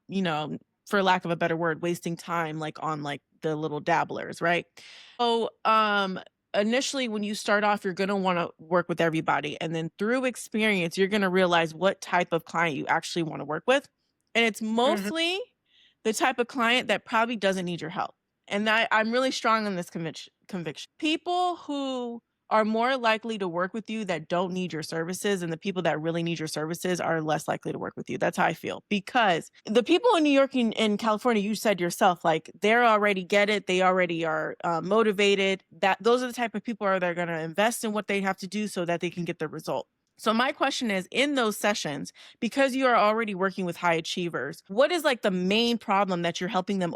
for lack of a better word, wasting time like on like the little dabblers, right? So, initially when you start off, you're going to want to work with everybody, and then through experience, you're going to realize what type of client you actually want to work with. And it's Mhm. mostly the type of client that probably doesn't need your help. And I'm really strong on this conviction. People who are more likely to work with you that don't need your services, and the people that really need your services are less likely to work with you. That's how I feel. Because the people in New York and California, you said yourself, like they're already get it. They already are motivated. That those are the type of people are they're going to invest in what they have to do so that they can get the result. So my question is, in those sessions, because you are already working with high achievers, what is like the main problem that you're helping them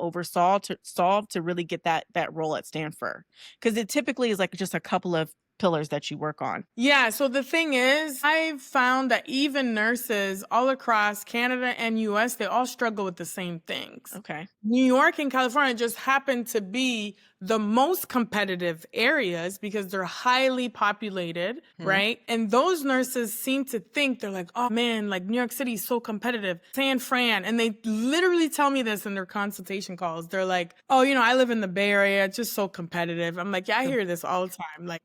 solve to really get that role at Stanford? Because it typically is like just a couple of pillars that you work on. Yeah, so the thing is, I've found that even nurses all across Canada and US, they all struggle with the same things. Okay. New York and California just happen to be the most competitive areas because they're highly populated, Mhm. right? And those nurses seem to think they're like, "Oh man, like New York City is so competitive. San Fran." And they literally tell me this in their consultation calls. They're like, "Oh, I live in the Bay Area. It's just so competitive." I'm like, "Yeah, I Com- hear this all the time." Like,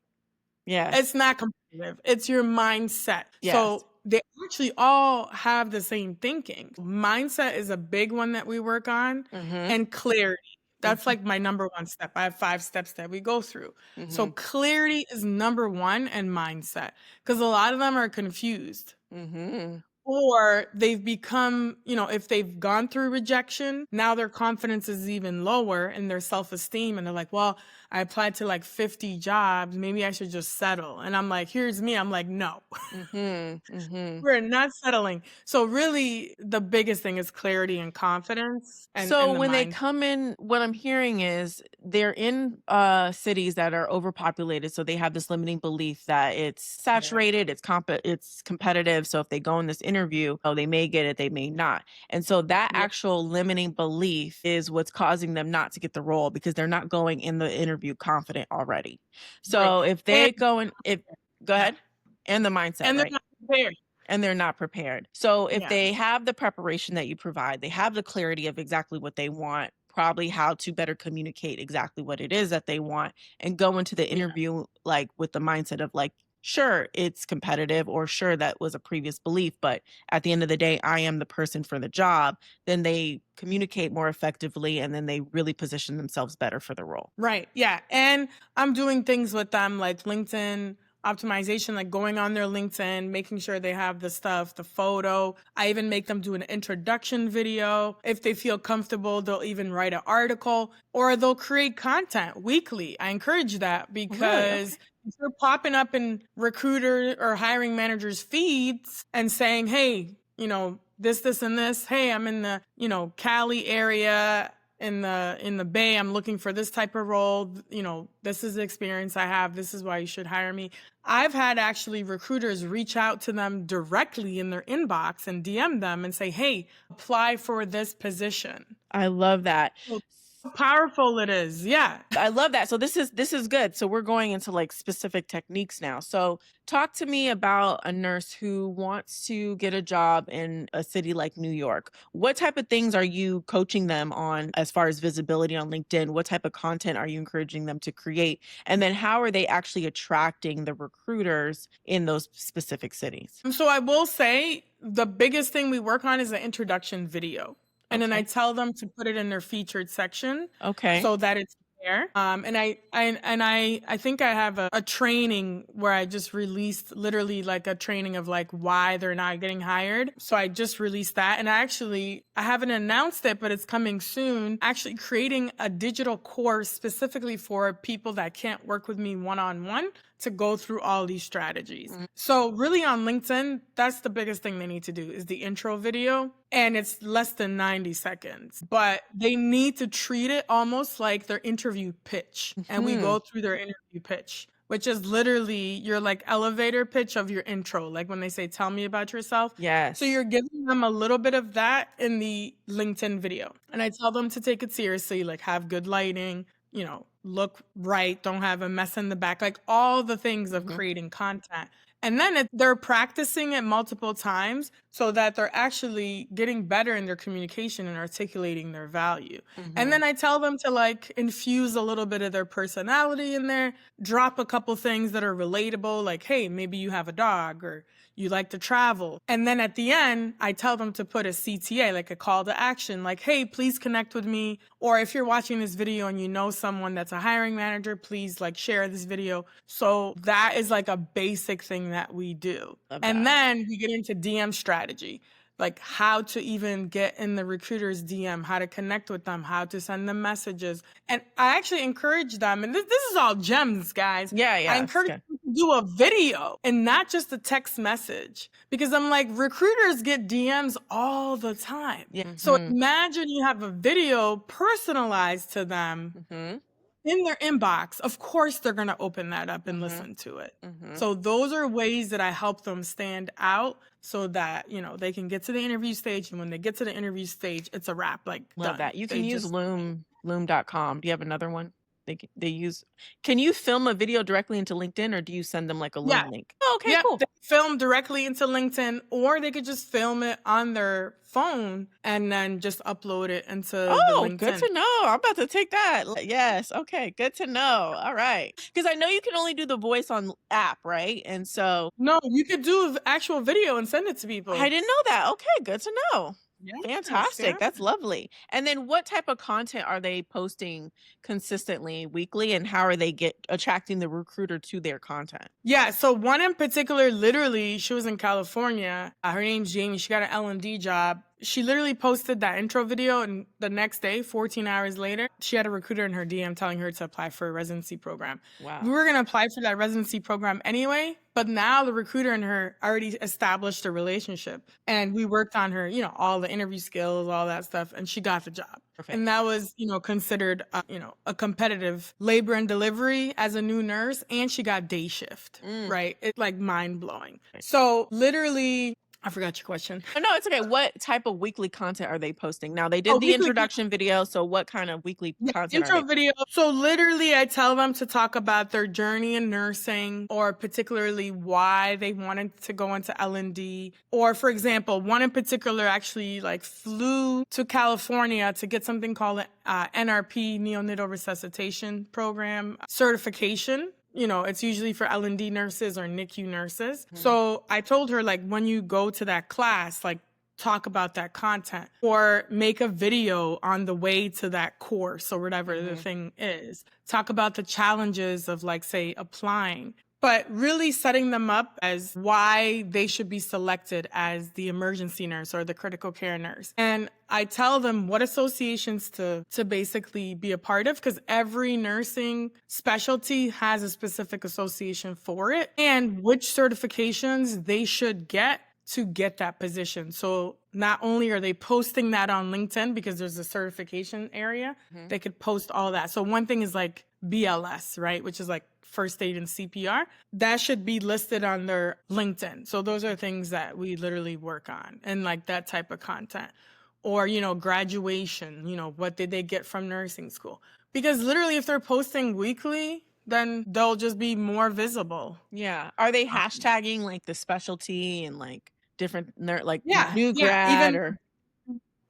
Yes. it's not competitive. It's your mindset. Yes. So they actually all have the same thinking. Mindset is a big one that we work on, Mhm. and clarity. That's Mhm. like my number one step. I have 5 steps that we go through. So Mhm. clarity is number one, and mindset, because a lot of them are confused. Mhm. Or they've become, if they've gone through rejection, now their confidence is even lower and their self esteem. And they're like, "Well, I applied to like 50 jobs. Maybe I should just settle." And I'm like, here's me. I'm like, no, Mhm. Mhm. we're not settling. So, really, the biggest thing is clarity and confidence So and the when they mind. come in, what I'm hearing is they're in cities that are overpopulated, so they have this limiting belief that it's Yeah. saturated, it's competitive. So if they go in this interview, oh, they may get it, they may not. And so that Yeah. actual limiting belief is what's causing them not to get the role because they're not going in the interview confident already. Right. So if And they go in, if go yeah. ahead, and the mindset, And they're right? not prepared. And they're not prepared. So if Yeah. they have the preparation that you provide, they have the clarity of exactly what they want, probably how to better communicate exactly what it is that they want, and go into the Yeah. interview like with the mindset of like, sure, it's competitive, or sure, that was a previous belief, but at the end of the day, I am the person for the job. Then they communicate more effectively, and then they really position themselves better for the role. Right. Yeah. And I'm doing things with them like LinkedIn optimization, like going on their LinkedIn, making sure they have the stuff, the photo. I even make them do an introduction video. If they feel comfortable, they'll even write an article or they'll create content weekly. I encourage that Really? Okay. because if you're popping up in recruiter or hiring managers' feeds and saying, "Hey, this, and this. Hey, I'm in the, Cali area. in the Bay, I'm looking for this type of role. This is the experience I have. This is why you should hire me. I've had actually recruiters reach out to them directly in their inbox and DM them and say, hey, apply for this position. I love that. So how powerful it is. Yeah. I love that. So this is good. So we're going into like specific techniques now. So talk to me about a nurse who wants to get a job in a city like New York. What type of things are you coaching them on as far as visibility on LinkedIn? What type of content are you encouraging them to create? And then how are they actually attracting the recruiters in those specific cities? So I will say the biggest thing we work on is an introduction video. And then I Okay. tell them to put it in their featured section Okay. so that it's there. And I think I have a training where I just released literally like a training of like why they're not getting hired. So I just released that. And I haven't announced it, but it's coming soon. Actually creating a digital course specifically for people that can't work with me one-on-one to go through all these strategies. So really on LinkedIn, that's the biggest thing they need to do is the intro video. And it's less than 90 seconds, but they need to treat it almost like their interview pitch. And we go through their interview pitch, which is literally your like elevator pitch of your intro. Like when they say, tell me about yourself. Yes. So you're giving them a little bit of that in the LinkedIn video. And I tell them to take it seriously, like have good lighting, look right, don't have a mess in the back, like all the things of creating content. And then they're practicing it multiple times so that they're actually getting better in their communication and articulating their value. And then I tell them to like infuse a little bit of their personality in there, drop a couple things that are relatable, like, hey, maybe you have a dog or you like to travel. And then at the end, I tell them to put a CTA, like a call to action, like, hey, please connect with me. Or if you're watching this video and you know someone that's a hiring manager, please like share this video. So that is like a basic thing that we do. Love And that. then we get into DM strategy, like how to even get in the recruiter's DM, how to connect with them, how to send them messages. And I actually encourage them, and this is all gems, guys. Yeah, I yeah. encourage them to do a video and not just a text message because I'm like, recruiters get DMs all the time. Yeah. So imagine you have a video personalized to them in their inbox. Of course, they're going to open that up and listen to it. So those are ways that I help them stand out so that, they can get to the interview stage. And when they get to the interview stage, it's a wrap. Like, Love done. that. You can They use just loom.com. Do you have another one? They use, can you film a video directly into LinkedIn or do you send them like a Yeah. Loom link? Oh, okay, Yep, cool. they film directly into LinkedIn, or they could just film it on their phone and then just upload it into the Oh, LinkedIn. good to know. I'm about to take that. Yes. Okay. Good to know. All right. Because I know you can only do the voice on app, right? And so No, you could do actual video and send it to people. I didn't know that. Okay. Good to know. Yes, Fantastic. yeah. That's lovely. And then what type of content are they posting consistently weekly and how are they attracting the recruiter to their content? Yeah, so one in particular, literally, she was in California. Her name's Jamie. She got an L&D job. She literally posted that intro video, and the next day, 14 hours later, she had a recruiter in her DM telling her to apply for a residency program. Wow. We were going to apply for that residency program anyway, but now the recruiter and her already established a relationship. And we worked on her, all the interview skills, all that stuff, and she got the job. Perfect. And that was, considered, a competitive labor and delivery as a new nurse. And she got day shift, right? It's like mind blowing. So literally, I forgot your question. Oh, no, it's okay. What type of weekly content are they posting? Now they did the Weekly introduction video. So what kind of weekly content intro are they? video. So literally I tell them to talk about their journey in nursing or particularly why they wanted to go into L&D. Or for example, one in particular actually like flew to California to get something called NRP, neonatal resuscitation program certification. It's usually for L&D nurses or NICU nurses. So I told her, like, when you go to that class, like, talk about that content or make a video on the way to that course or whatever the thing is. Talk about the challenges of, like, say, applying. But really setting them up as why they should be selected as the emergency nurse or the critical care nurse. And I tell them what associations to basically be a part of because every nursing specialty has a specific association for it and which certifications they should get to get that position. So not only are they posting that on LinkedIn because there's a certification area, Mhm. they could post all that. So one thing is like BLS, right? Which is like first aid and CPR. That should be listed on their LinkedIn. So those are things that we literally work on and like that type of content. Or, graduation, what did they get from nursing school? Because literally if they're posting weekly, then they'll just be more visible. Yeah. Are they hashtagging, like, the specialty and, like, different like, Yeah, new yeah, grad even or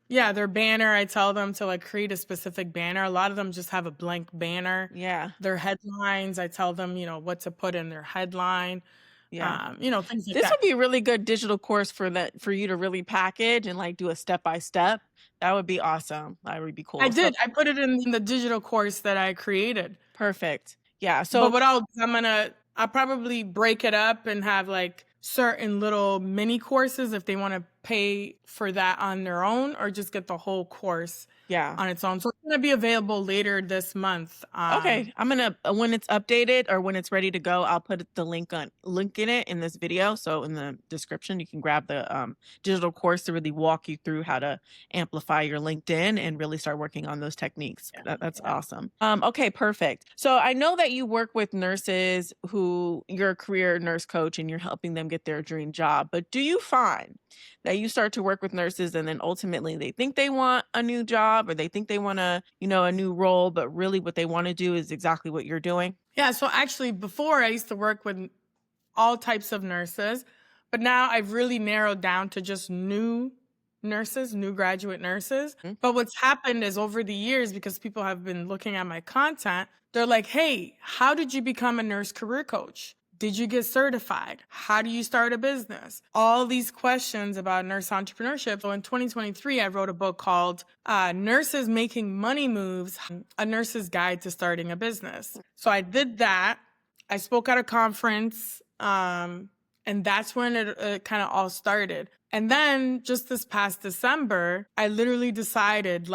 yeah, their banner, I tell them to, like, create a specific banner. A lot of them just have a blank banner. yeah, Their headlines, I tell them, what to put in their headline, yeah. things like This that. would be a really good digital course for you to really package and, like, do a step by step. That would be awesome. That would be I cool. So did, I put it in the digital course that I created. perfect. Yeah, But so what I'll probably break it up and have, like, certain little mini courses if they wanna pay for that on their own or just get the whole course yeah. on its own. So it's gonna be available later this month. Okay, I'm gonna when it's updated or when it's ready to go, I'll put the link in it in this video. So in the description, you can grab the digital course to really walk you through how to amplify your LinkedIn and really start working on those techniques. Yeah, That's yeah. awesome. Okay, perfect. So I know that you work with nurses who you're a career nurse coach and you're helping them get their dream job. But do you find that you start to work with nurses and then ultimately they think they want a new job or they think they want a new role, but really what they want to do is exactly what you're doing? Yeah, so actually before I used to work with all types of nurses, but now I've really narrowed down to just new nurses, new graduate nurses. Mm. But what's happened is over the years, because people have been looking at my content, they're like, hey, how did you become a nurse career coach? Did you get certified? How do you start a business? All these questions about nurse entrepreneurship. So in 2023, I wrote a book called Nurses Making Money Moves, A Nurse's Guide to Starting a Business. So I did that. I spoke at a conference, and that's when it kind of all started. And then just this past December, I literally decided,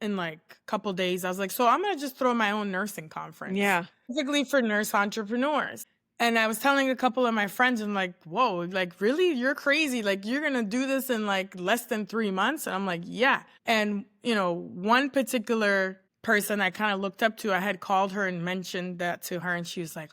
in like a couple days, I was like, so I'm gonna just throw my own nursing conference, Yeah. specifically for nurse entrepreneurs. And I was telling a couple of my friends, and like, whoa, like really, you're crazy. Like you're gonna do this in like less than 3 months. And I'm like, yeah. And one particular person I kind of looked up to, I had called her and mentioned that to her, and she was like,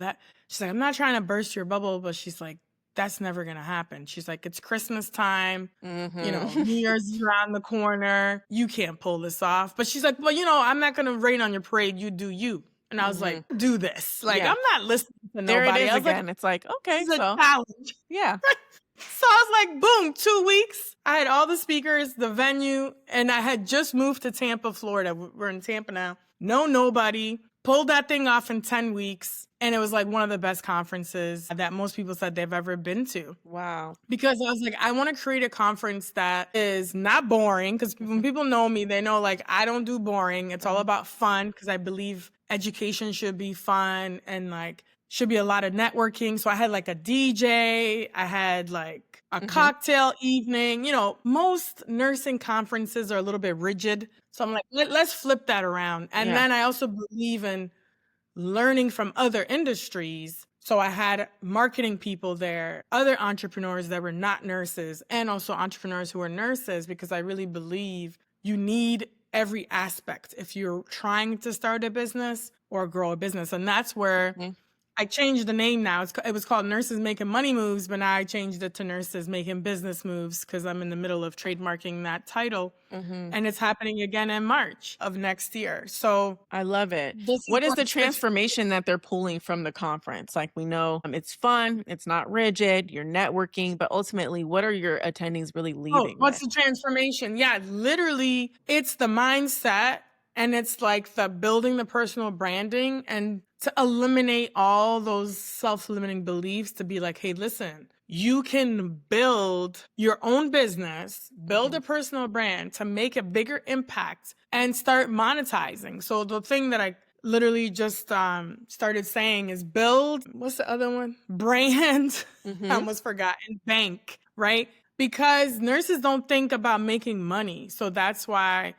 she's like, I'm not trying to burst your bubble, but she's like, that's never gonna happen. She's like, it's Christmas time, Mhm. New Year's is around the corner. You can't pull this off. But she's like, well, I'm not gonna rain on your parade. You do you. And I was like, Mhm. do this. Like, Yeah. I'm not listening to There it nobody. is I was like, again. It's like, okay, this is a so challenge. yeah. So I was like, boom, 2 weeks. I had all the speakers, the venue, and I had just moved to Tampa, Florida. We're in Tampa now. No, nobody. Pulled that thing off in 10 weeks. And it was like one of the best conferences that most people said they've ever been to. Wow. Because I was like, I want to create a conference that is not boring. Because when Mhm. people know me, they know like I don't do boring. It's all Mhm. about fun because I believe education should be fun and like should be a lot of networking. So I had like a DJ, I had like a Mhm. cocktail evening. Most nursing conferences are a little bit rigid. So I'm like, let's flip that around. And Yeah. then I also believe in learning from other industries. So I had marketing people there, other entrepreneurs that were not nurses, and also entrepreneurs who are nurses, because I really believe you need every aspect if you're trying to start a business or grow a business. And that's where Mhm. I changed the name now. It was called Nurses Making Money Moves, but now I changed it to Nurses Making Business Moves because I'm in the middle of trademarking that title. Mhm. And it's happening again in March of next year. So I love it. this is What is going the to switch. transformation that they're pulling from the conference? Like we know it's fun, it's not rigid, you're networking, but ultimately, what are your attendings really Oh, leaving what's with? the transformation? Yeah, literally, it's the mindset and it's like the building the personal branding and to eliminate all those self-limiting beliefs to be like, hey, listen, you can build your own business, build a Mhm. personal brand to make a bigger impact and start monetizing. So the thing that I literally just started saying is build, what's the other one? Brand. I Mhm. almost forgot. And bank, right? Because nurses don't think about making money. So that's why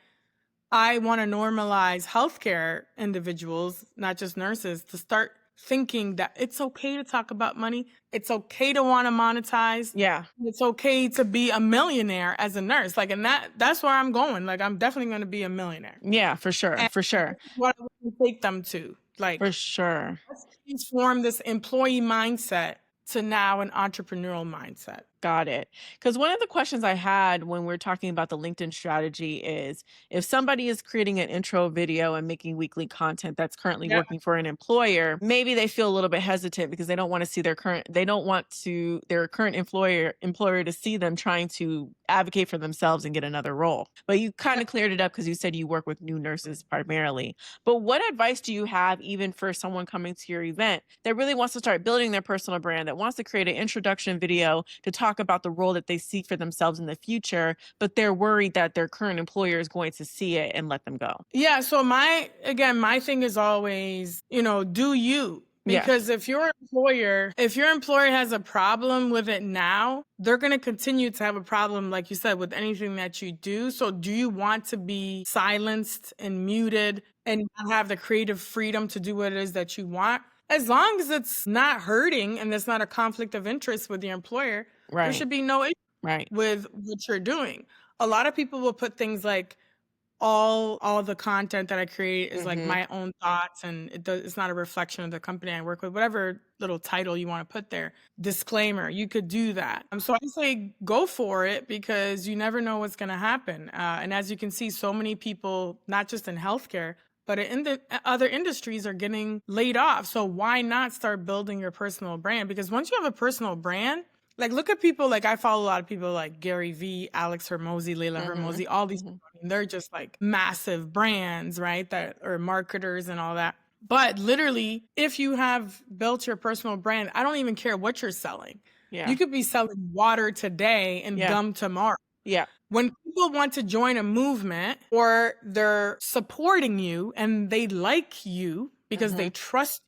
I want to normalize healthcare individuals, not just nurses, to start thinking that it's okay to talk about money. It's okay to want to monetize. Yeah. It's okay to be a millionaire as a nurse. Like, and that's where I'm going. Like, I'm definitely going to be a millionaire. Yeah, for sure. And For sure. this is what I want to take them to. For Like, sure. let's transform this employee mindset to now an entrepreneurial mindset. Got it. Because one of the questions I had when we're talking about the LinkedIn strategy is if somebody is creating an intro video and making weekly content that's currently Yeah. working for an employer, maybe they feel a little bit hesitant because they don't want to see they don't want to their current employer to see them trying to advocate for themselves and get another role. But you kind of cleared it up because you said you work with new nurses primarily. But what advice do you have even for someone coming to your event that really wants to start building their personal brand, that wants to create an introduction video to talk about the role that they see for themselves in the future, but they're worried that their current employer is going to see it and let them go? Yeah. So my thing is always, do you? Yeah. Because if your employer has a problem with it now, they're going to continue to have a problem, like you said, with anything that you do. So do you want to be silenced and muted and not have the creative freedom to do what it is that you want? As long as it's not hurting and there's not a conflict of interest with your employer, there Right. should be no issue Right. with what you're doing. A lot of people will put things like all the content that I create is like Mhm. my own thoughts, and it's not a reflection of the company I work with, whatever little title you want to put there. Disclaimer, you could do that. So I say go for it because you never know what's going to happen. And as you can see, so many people, not just in healthcare, but in the other industries are getting laid off. So why not start building your personal brand? Because once you have a personal brand, like look at people, like I follow a lot of people like Gary Vee, Alex Hermosi, Layla Mhm. Hermosi, all these Mhm. people. I mean, they're just like massive brands, right? That are marketers and all that. But literally, if you have built your personal brand, I don't even care what you're selling. Yeah. You could be selling water today and Yeah. gum tomorrow. Yeah. When people want to join a movement or they're supporting you and they like you because they trust you,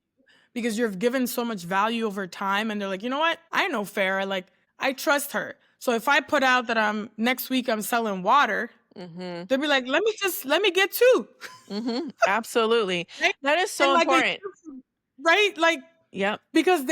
because you've given so much value over time, and they're like, you know what? I know Farah, like I trust her. So if I put out that next week I'm selling water, Mhm. they'll be like, let me get two. Mhm. Absolutely. Right? That is And so like important. right? Like Yep. because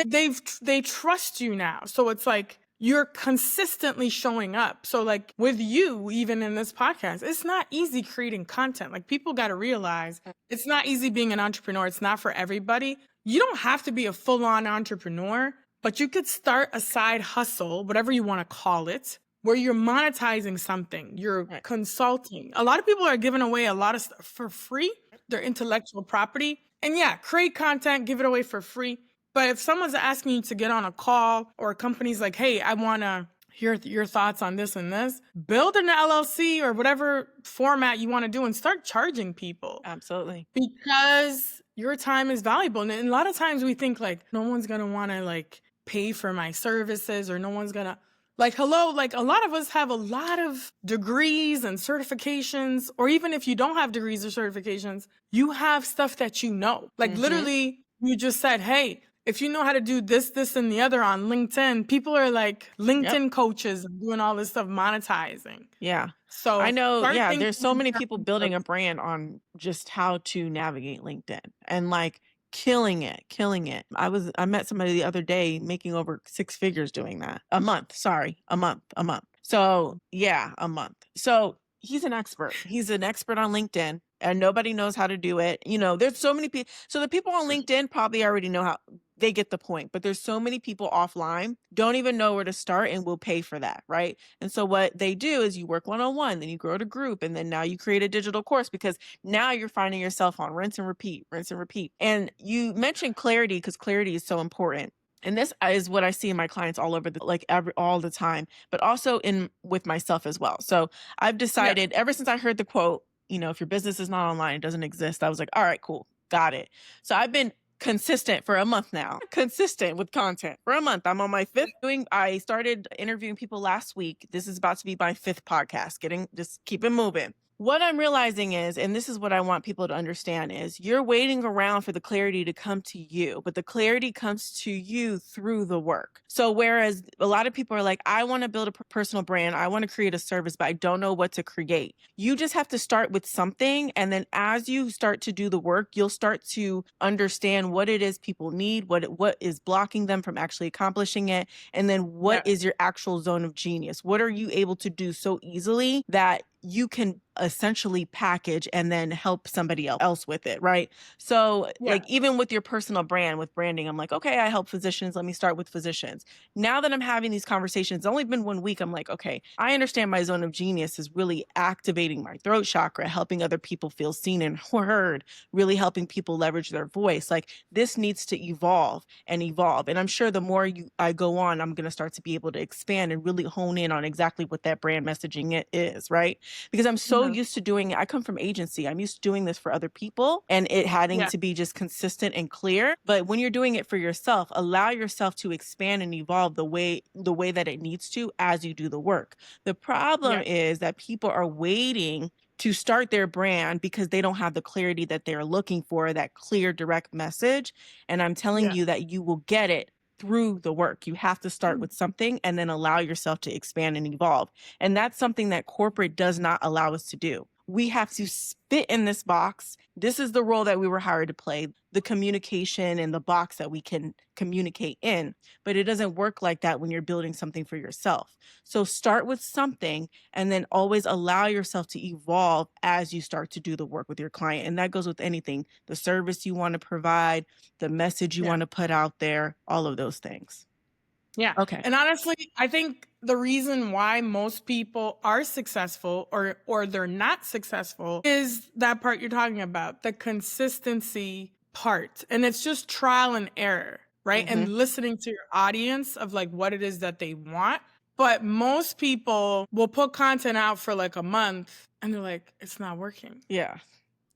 they trust you now. So it's like you're consistently showing up. So like with you, even in this podcast, it's not easy creating content. Like people got to realize it's not easy being an entrepreneur. It's not for everybody. You don't have to be a full-on entrepreneur, but you could start a side hustle, whatever you want to call it, where you're monetizing something, you're Right. consulting. A lot of people are giving away a lot of stuff for free, their intellectual property. And yeah, create content, give it away for free. But if someone's asking you to get on a call, or a company's like, hey, I want to hear your thoughts on this and this, build an LLC or whatever format you want to do and start charging people, Absolutely. because your time is valuable. And a lot of times we think like, no one's going to want to like pay for my services, or no one's going to like, hello, like a lot of us have a lot of degrees and certifications, or even if you don't have degrees or certifications, you have stuff that you know. Like literally, you just said, hey, if you know how to do this, this, and the other on LinkedIn, people are like LinkedIn coaches and doing all this stuff, monetizing. Yeah. So I know, start yeah, thinking there's so in many people terms building of, a brand on just how to navigate LinkedIn and like killing it, killing it. I met somebody the other day making over 6 figures doing that. A month, sorry, a month. So, yeah, a month. So, he's an expert. He's an expert on LinkedIn and nobody knows how to do it. You know, there's so many people. So the people on LinkedIn probably already know how, they get the point, but there's so many people offline don't even know where to start and will pay for that, right? And so what they do is you work one-on-one, then you grow to group, and then now you create a digital course because now you're finding yourself on rinse and repeat, rinse and repeat. And you mentioned clarity because clarity is so important. And this is what I see in my clients all over all the time, but also in with myself as well. So I've yeah. decided ever since I heard the quote, you know, if your business is not online, it doesn't exist. I was like, all right, cool. Got it. So I've been consistent for a month now, consistent with content for a month. I'm on my fifth I started interviewing people last week. This is about to be my fifth podcast, just keep it moving. What I'm realizing is, and this is what I want people to understand, is you're waiting around for the clarity to come to you, but the clarity comes to you through the work. So whereas a lot of people are like, I want to build a personal brand, I want to create a service, but I don't know what to create. You just have to start with something. And then as you start to do the work, you'll start to understand what it is people need, what is blocking them from actually accomplishing it. And then what Yeah. is your actual zone of genius? What are you able to do so easily that you can essentially package and then help somebody else with it, right? So, Yeah. like, even with your personal brand, with branding, I'm like, okay, I help physicians. Let me start with physicians. Now that I'm having these conversations, it's only been 1 week. I'm like, okay, I understand my zone of genius is really activating my throat chakra, helping other people feel seen and heard, really helping people leverage their voice. Like, this needs to evolve and evolve. And I'm sure the more I go on, I'm going to start to be able to expand and really hone in on exactly what that brand messaging is, right? Because I'm so Mhm. used to doing it. I come from agency. I'm used to doing this for other people and it having Yeah. to be just consistent and clear. But when you're doing it for yourself, allow yourself to expand and evolve the way that it needs to as you do the work. The problem Yeah. is that people are waiting to start their brand because they don't have the clarity that they're looking for, that clear, direct message. And I'm telling Yeah. you that you will get it through the work. You have to start with something and then allow yourself to expand and evolve. And that's something that corporate does not allow us to do. We have to fit in this box. This is the role that we were hired to play, the communication and the box that we can communicate in. But it doesn't work like that when you're building something for yourself. So start with something and then always allow yourself to evolve as you start to do the work with your client. And that goes with anything, the service you want to provide, the message you Yeah. want to put out there, all of those things. Yeah. Okay. And honestly, I think the reason why most people are successful or they're not successful is that part you're talking about, the consistency part. And it's just trial and error, right? Hmm. And listening to your audience of like what it is that they want. But most people will put content out for like a month and they're like, it's not working. Yeah.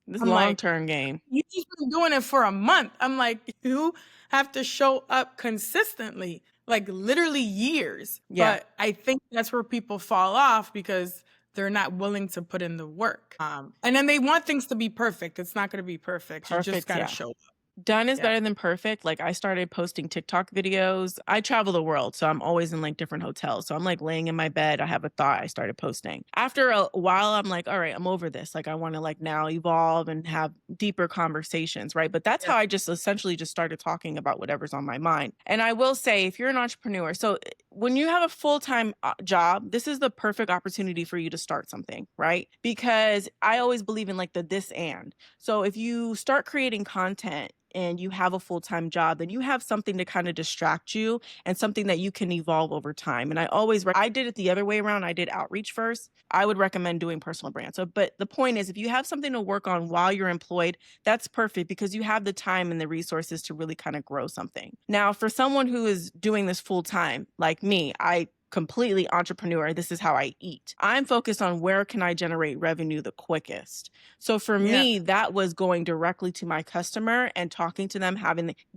This I'm like, long-term game. you just been doing it for a month. I'm like, you have to show up consistently, like literally years. Yeah. But I think that's where people fall off because they're not willing to put in the work. And then they want things to be perfect. It's not going to be perfect. You just Perfect, got to yeah. show up. Done is Yeah. better than perfect. Like, I started posting TikTok videos. I travel the world, so I'm always in, like, different hotels. So I'm, like, laying in my bed, I have a thought, I started posting. After a while, I'm like, "All right, I'm over this." Like, I wanna, like, now evolve and have deeper conversations, right? But that's Yeah. how I just essentially just started talking about whatever's on my mind. And I will say, if you're an entrepreneur, so, when you have a full-time, job, this is the perfect opportunity for you to start something, right? Because I always believe in, like, the this and. So if you start creating content and you have a full-time job, then you have something to kind of distract you and something that you can evolve over time. And I did it the other way around. I did outreach first. I would recommend doing personal brand. So, but the point is, if you have something to work on while you're employed, that's perfect because you have the time and the resources to really kind of grow something. Now, for someone who is doing this full time, like me, I completely entrepreneur. This is how I eat. I'm focused on where can I generate revenue the quickest. So for Yeah. me, that was going directly to my customer and talking to them,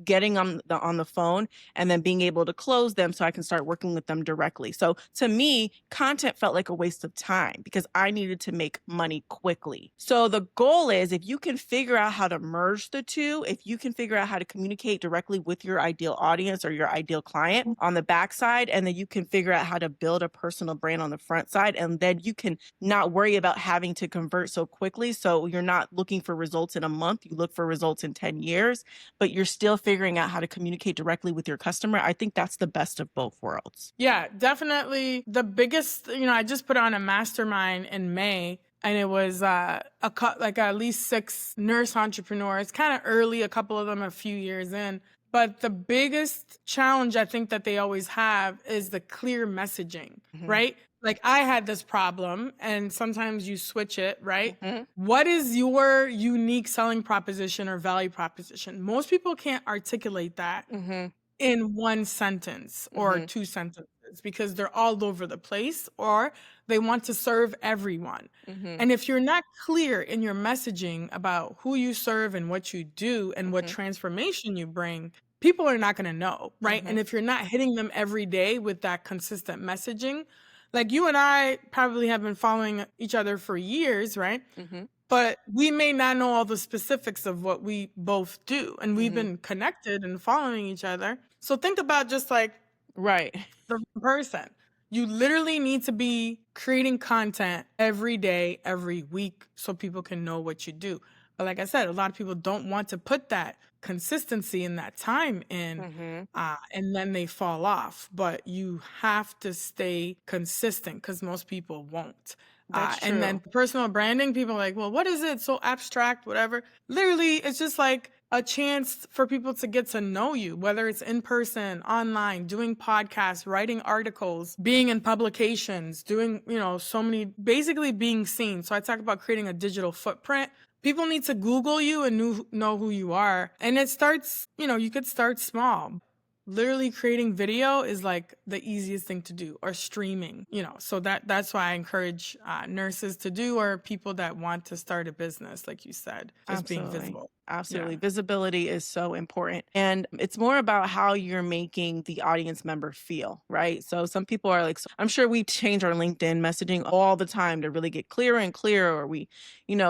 getting on the phone and then being able to close them so I can start working with them directly. So to me, content felt like a waste of time because I needed to make money quickly. So the goal is if you can figure out how to merge the two, if you can figure out how to communicate directly with your ideal audience or your ideal client on the backside, and then you can figure out how to build a personal brand on the front side, and then you can not worry about having to convert so quickly. So you're not looking for results in a month, you look for results in 10 years, but you're still figuring out how to communicate directly with your customer. I think that's the best of both worlds. Yeah, definitely the biggest, I just put on a mastermind in May and it was like at least 6 nurse entrepreneurs, kind of early, a couple of them a few years in. But the biggest challenge I think that they always have is the clear messaging, Mhm. right? Like I had this problem and sometimes you switch it, right? Mhm. What is your unique selling proposition or value proposition? Most people can't articulate that Mhm. in one sentence or Mhm. 2 sentences because they're all over the place or they want to serve everyone. Mhm. And if you're not clear in your messaging about who you serve and what you do and what Mhm. transformation you bring, people are not going to know, right? And Mhm. if you're not hitting them every day with that consistent messaging, Like you and I probably have been following each other for years, right? Mhm. But we may not know all the specifics of what we both do. And we've Mhm. been connected and following each other. So think about just like Right. the person. You literally need to be creating content every day, every week, so people can know what you do. But like I said, a lot of people don't want to put that consistency and that time in, Mhm. and then they fall off. But you have to stay consistent because most people won't. That's And then true. personal branding, people are like, well, what is it? So abstract, whatever. Literally, it's just like a chance for people to get to know you, whether it's in person, online, doing podcasts, writing articles, being in publications, doing, so many, basically being seen. So I talk about creating a digital footprint. People need to Google you and know who you are. And it starts, you could start small. Literally creating video is like the easiest thing to do, or streaming, so that's why I encourage nurses to do, or people that want to start a business, like you said, just being Absolutely. visible. Yeah. Absolutely. Visibility is so important. And it's more about how you're making the audience member feel, right? So some people are like, I'm sure we change our LinkedIn messaging all the time to really get clearer and clearer, or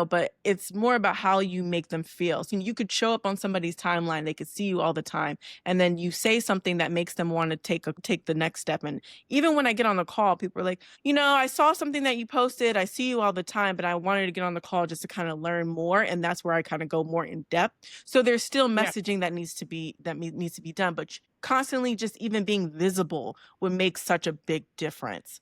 but it's more about how you make them feel. So you could show up on somebody's timeline, they could see you all the time, and then you say something that makes them want to take the next step. And even when I get on the call, people are like, I saw something that you posted. I see you all the time, but I wanted to get on the call just to kind of learn more. And that's where I kind of go more in depth. So there's still Yeah. messaging that needs to be done, but constantly just even being visible would make such a big difference.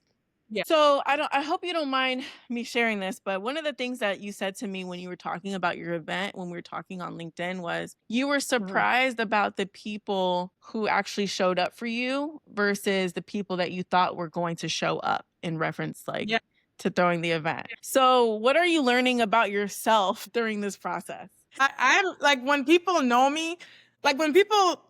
Yeah. So I hope you don't mind me sharing this, but one of the things that you said to me when you were talking about your event, when we were talking on LinkedIn, was you were Mhm. surprised about the people who actually showed up for you versus the people that you thought were going to show up, in reference like Yeah. to throwing the event. So what are you learning about yourself during this process? I'm like, when people know me, like when people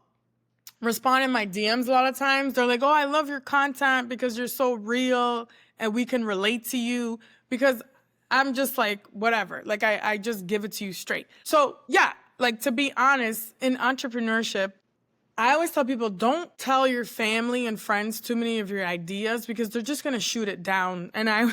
respond in my DMs a lot of times, they're like, "Oh, I love your content because you're so real and we can relate to you." Because I'm just like, whatever. Like I just give it to you straight. So yeah, like to be honest, in entrepreneurship, I always tell people, don't tell your family and friends too many of your ideas because they're just gonna shoot it down. And I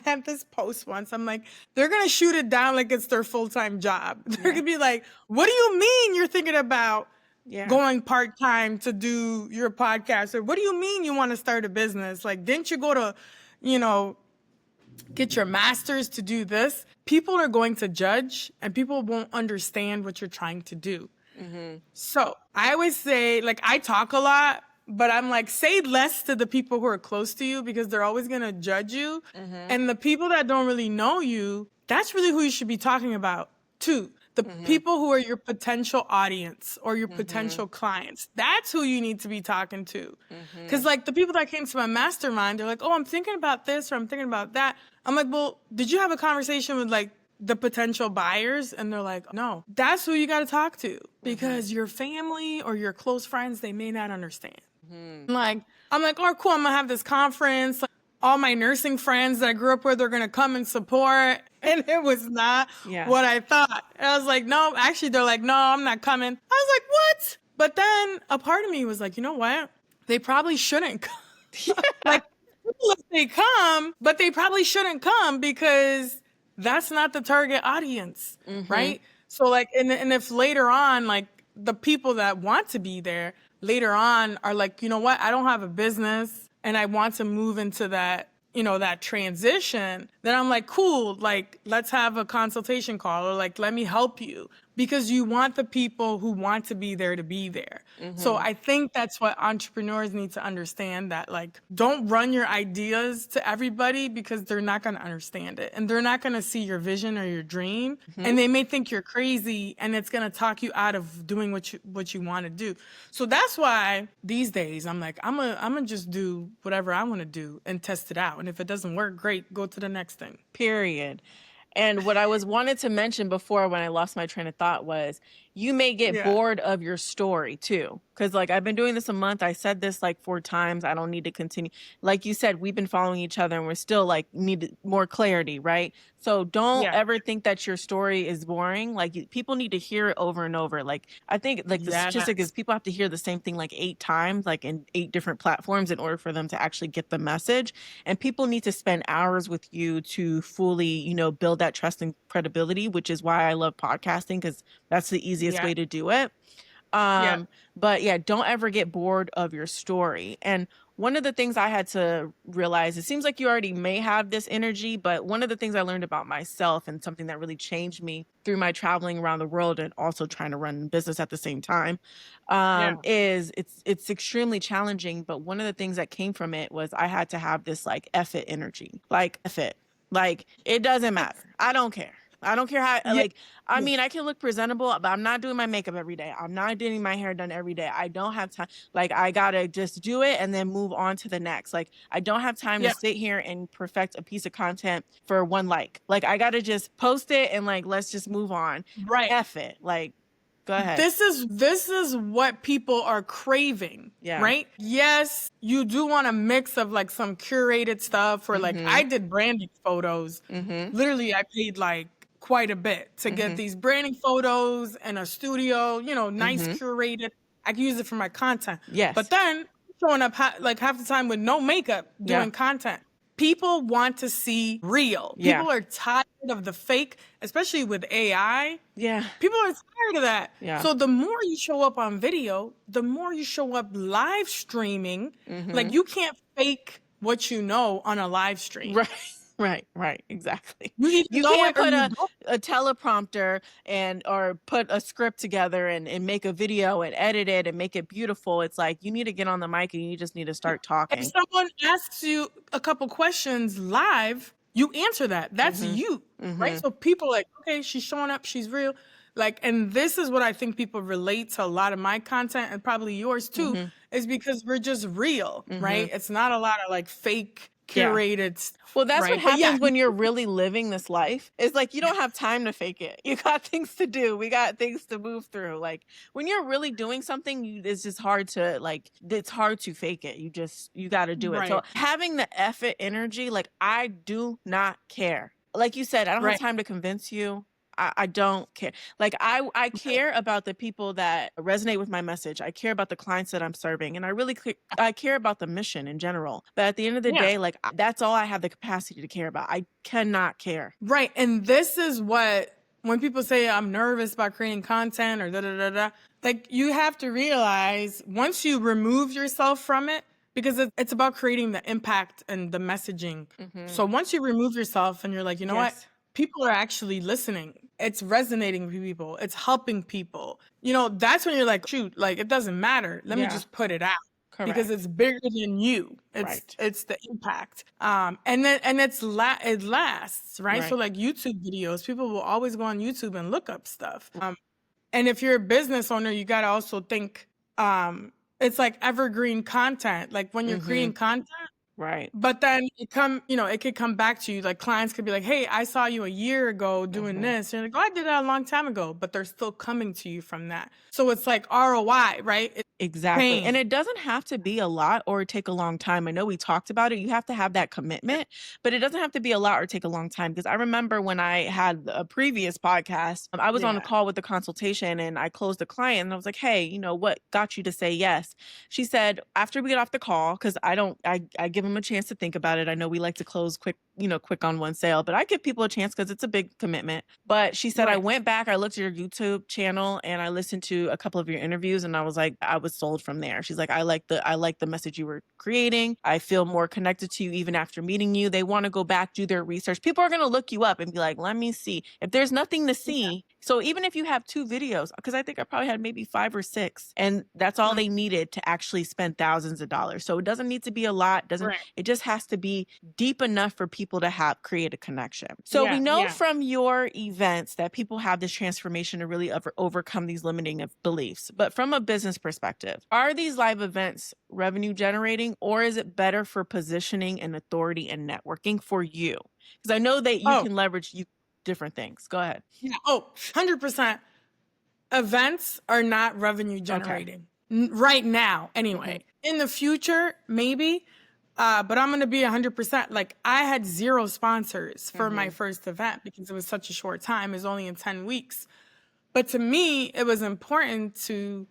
had this post once. I'm like, they're gonna shoot it down like it's their full-time job. They're Yeah. gonna be like, what do you mean you're thinking about Yeah. going part-time to do your podcast? Or what do you mean you want to start a business? Like, didn't you go to, you know, get your master's to do this? People are going to judge and people won't understand what you're trying to do. Mhm. So I always say, like, I talk a lot, but I'm like, say less to the people who are close to you because they're always going to judge you. Mhm. And the people that don't really know you, that's really who you should be talking about too. The Mhm. people who are your potential audience or your Mhm. potential clients, that's who you need to be talking to. Because, Mhm. like, the people that came to my mastermind, they're like, oh, I'm thinking about this or I'm thinking about that. I'm like, well, did you have a conversation with, like, the potential buyers? And they're like, no. That's who you got to talk to Mhm. because your family or your close friends, they may not understand. Mhm. Like, I'm like, oh, cool, I'm gonna have this conference. Like, all my nursing friends that I grew up with are gonna come and support. And it was not Yeah. what I thought. And I was like, no, actually, they're like, no, I'm not coming. I was like, what? But then a part of me was like, you know what? They probably shouldn't come. Yeah. Like, cool if they come, but they probably shouldn't come because that's not the target audience, Mhm. right? So like, and if later on, like the people that want to be there later on are like, you know what, I don't have a business and I want to move into that, that transition, then I'm like, cool, like let's have a consultation call, or like, let me help you, because you want the people who want to be there to be there. So Mhm. I think that's what entrepreneurs need to understand, that like, don't run your ideas to everybody because they're not going to understand it and they're not going to see your vision or your dream, Mhm. and they may think you're crazy and it's going to talk you out of doing what you want to do. So that's why these days I'm like, I'm gonna just do whatever I want to do and test it out, and if it doesn't work, great, go to the next thing. Period. And what I was wanted to mention before when I lost my train of thought was you may get Yeah. bored of your story too. 'Cause, like, I've been doing this a month. I said this, like, 4 times. I don't need to continue. Like you said, we've been following each other and we're still, like, need more clarity, right? So don't Yeah. ever think that your story is boring. Like, people need to hear it over and over. Like, I think, like, the statistic Yes. is people have to hear the same thing, like, 8 times, like, in 8 different platforms in order for them to actually get the message. And people need to spend hours with you to fully, build that trust and credibility, which is why I love podcasting, because that's the easiest Yeah. way to do it. Yeah. But yeah, don't ever get bored of your story. And one of the things I had to realize, it seems like you already may have this energy, but one of the things I learned about myself and something that really changed me through my traveling around the world and also trying to run business at the same time, Yeah. is it's extremely challenging. But one of the things that came from it was I had to have this like F it energy, like F it, like it doesn't matter. I don't care. I don't care how, Yeah. like, I Yeah. mean, I can look presentable, but I'm not doing my makeup every day. I'm not getting my hair done every day. I don't have time. Like, I gotta just do it and then move on to the next. Like, I don't have time to Yeah. sit here and perfect a piece of content for one like. Like, I gotta just post it and like let's just move on. Right. F it. Like, go ahead. This is what people are craving, Yeah. right? Yes, you do want a mix of like some curated stuff, or like I Mhm. did branding photos. Mhm. Literally, I paid like quite a bit to get Mhm. these branding photos in a studio, nice Mhm. curated. I can use it for my content. But Yes. then showing up like half the time with no makeup Yeah. doing content. People want to see real. Yeah. People are tired of the fake, especially with AI. Yeah. People are tired of that. Yeah. So the more you show up on video, the more you show up live streaming. Like Mhm. you can't fake what you know on a live stream. Right, right, exactly. You either You know can't it or put you a don't. teleprompter and or put a script together and make a video and edit it and make it beautiful. It's like you need to get on the mic and you just need to start If talking. someone asks you a couple questions live, you answer that. That's Mhm. you, right? Mhm. So people are like, okay, she's showing up, she's real. Like, and this is what I think people relate to a lot of my content and probably yours too, Mhm. is because we're just real, right? Mhm. It's not a lot of like fake Yeah. curated stuff, Well, that's what right? But yeah, happens when you're really living this life. It's like you don't have time to fake it. You got things to do. We got things to move through. Like when you're really doing something, it's just hard to like it's hard to fake it. You got to do it. So right, having the effort energy, like I do not care. Like you said, I don't have right, time to convince you. I don't care. Like I right. care about the people that resonate with my message. I care about the clients that I'm serving, and I care about the mission in general. But at the end of the Yeah, day, like that's all I have the capacity to care about. I cannot care. right. And this is what, when people say I'm nervous about creating content or da da da da, like you have to realize once you remove yourself from it, because it's about creating the impact and the messaging. Mhm. So once you remove yourself and you're like, you know what? Yes. People are actually listening. It's resonating with people. It's helping people. That's when you're like, shoot, like it doesn't matter. Let me Yeah. just put it out because Correct. it's bigger than you. It's Right. it's the impact. And it lasts, right? So Right. like YouTube videos, people will always go on YouTube and look up stuff. And if you're a business owner, you got to also think it's like evergreen content. Like when you're creating Mhm. content, Right. but then it could come back to you. Like clients could be like, "Hey, I saw you a year ago doing Mhm. this." And you're like, "Oh, I did that a long time ago," but they're still coming to you from that. So it's like ROI, right? It's Exactly. And paying. it doesn't have to be a lot or take a long time. I know we talked about it. You have to have that commitment, but it doesn't have to be a lot or take a long time. Because I remember when I had a previous podcast, I was on a Yeah. call with the consultation and I closed the client and I was like, hey, what got you to say yes? She said, after we get off the call, because I give them a chance to think about it. I know we like to close quick, quick on one sale, but I give people a chance because it's a big commitment. But she said, I Right. went back, I looked at your YouTube channel and I listened to a couple of your interviews and I was like, I was sold from there. She's like, I like the message you were creating. I feel more connected to you even after meeting you. They want to go back, do their research. People are going to look you up and be like, let me see. If there's nothing to Yeah. see, so even if you have 2 videos, because I think I probably had maybe 5 or 6, and that's all Mm, they needed to actually spend thousands of dollars. So it doesn't need to be a lot, doesn't right. it just has to be deep enough for people to have create a connection. So we Yeah. know Yeah. from your events that people have this transformation to really overcome these limiting of beliefs. But from a business perspective, are these live events revenue generating or is it better for positioning and authority and networking for you? Because I know that you Oh, can leverage different things. Go ahead. yeah. Oh, 100%. Events are not revenue Okay. generating. right now Mhm, anyway. In the future, maybe. But I'm gonna be 100%. Like I had zero sponsors for my mhm, first event because it was such a short time. It was only in 10 weeks. But to me, it was important to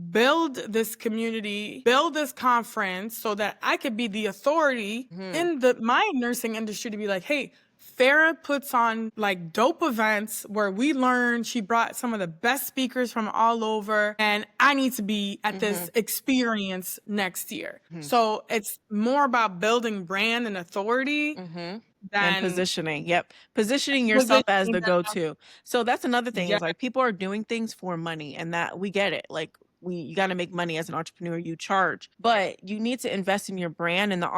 build this community, build this conference so that I could be the authority mhm, in the my nursing industry to be like, hey, Farah puts on like dope events where we learn. She brought some of the best speakers from all over, and I need to be at mhm, this experience next year. mhm, So it's more about building brand and authority mhm. And than positioning, yep. Positioning yourself as positioning the them. go-to. So that's another thing Yeah, is, like, people are doing things for money, and that we get it. Like, you gotta make money as an entrepreneur, you charge. But you need to invest in your brand, and the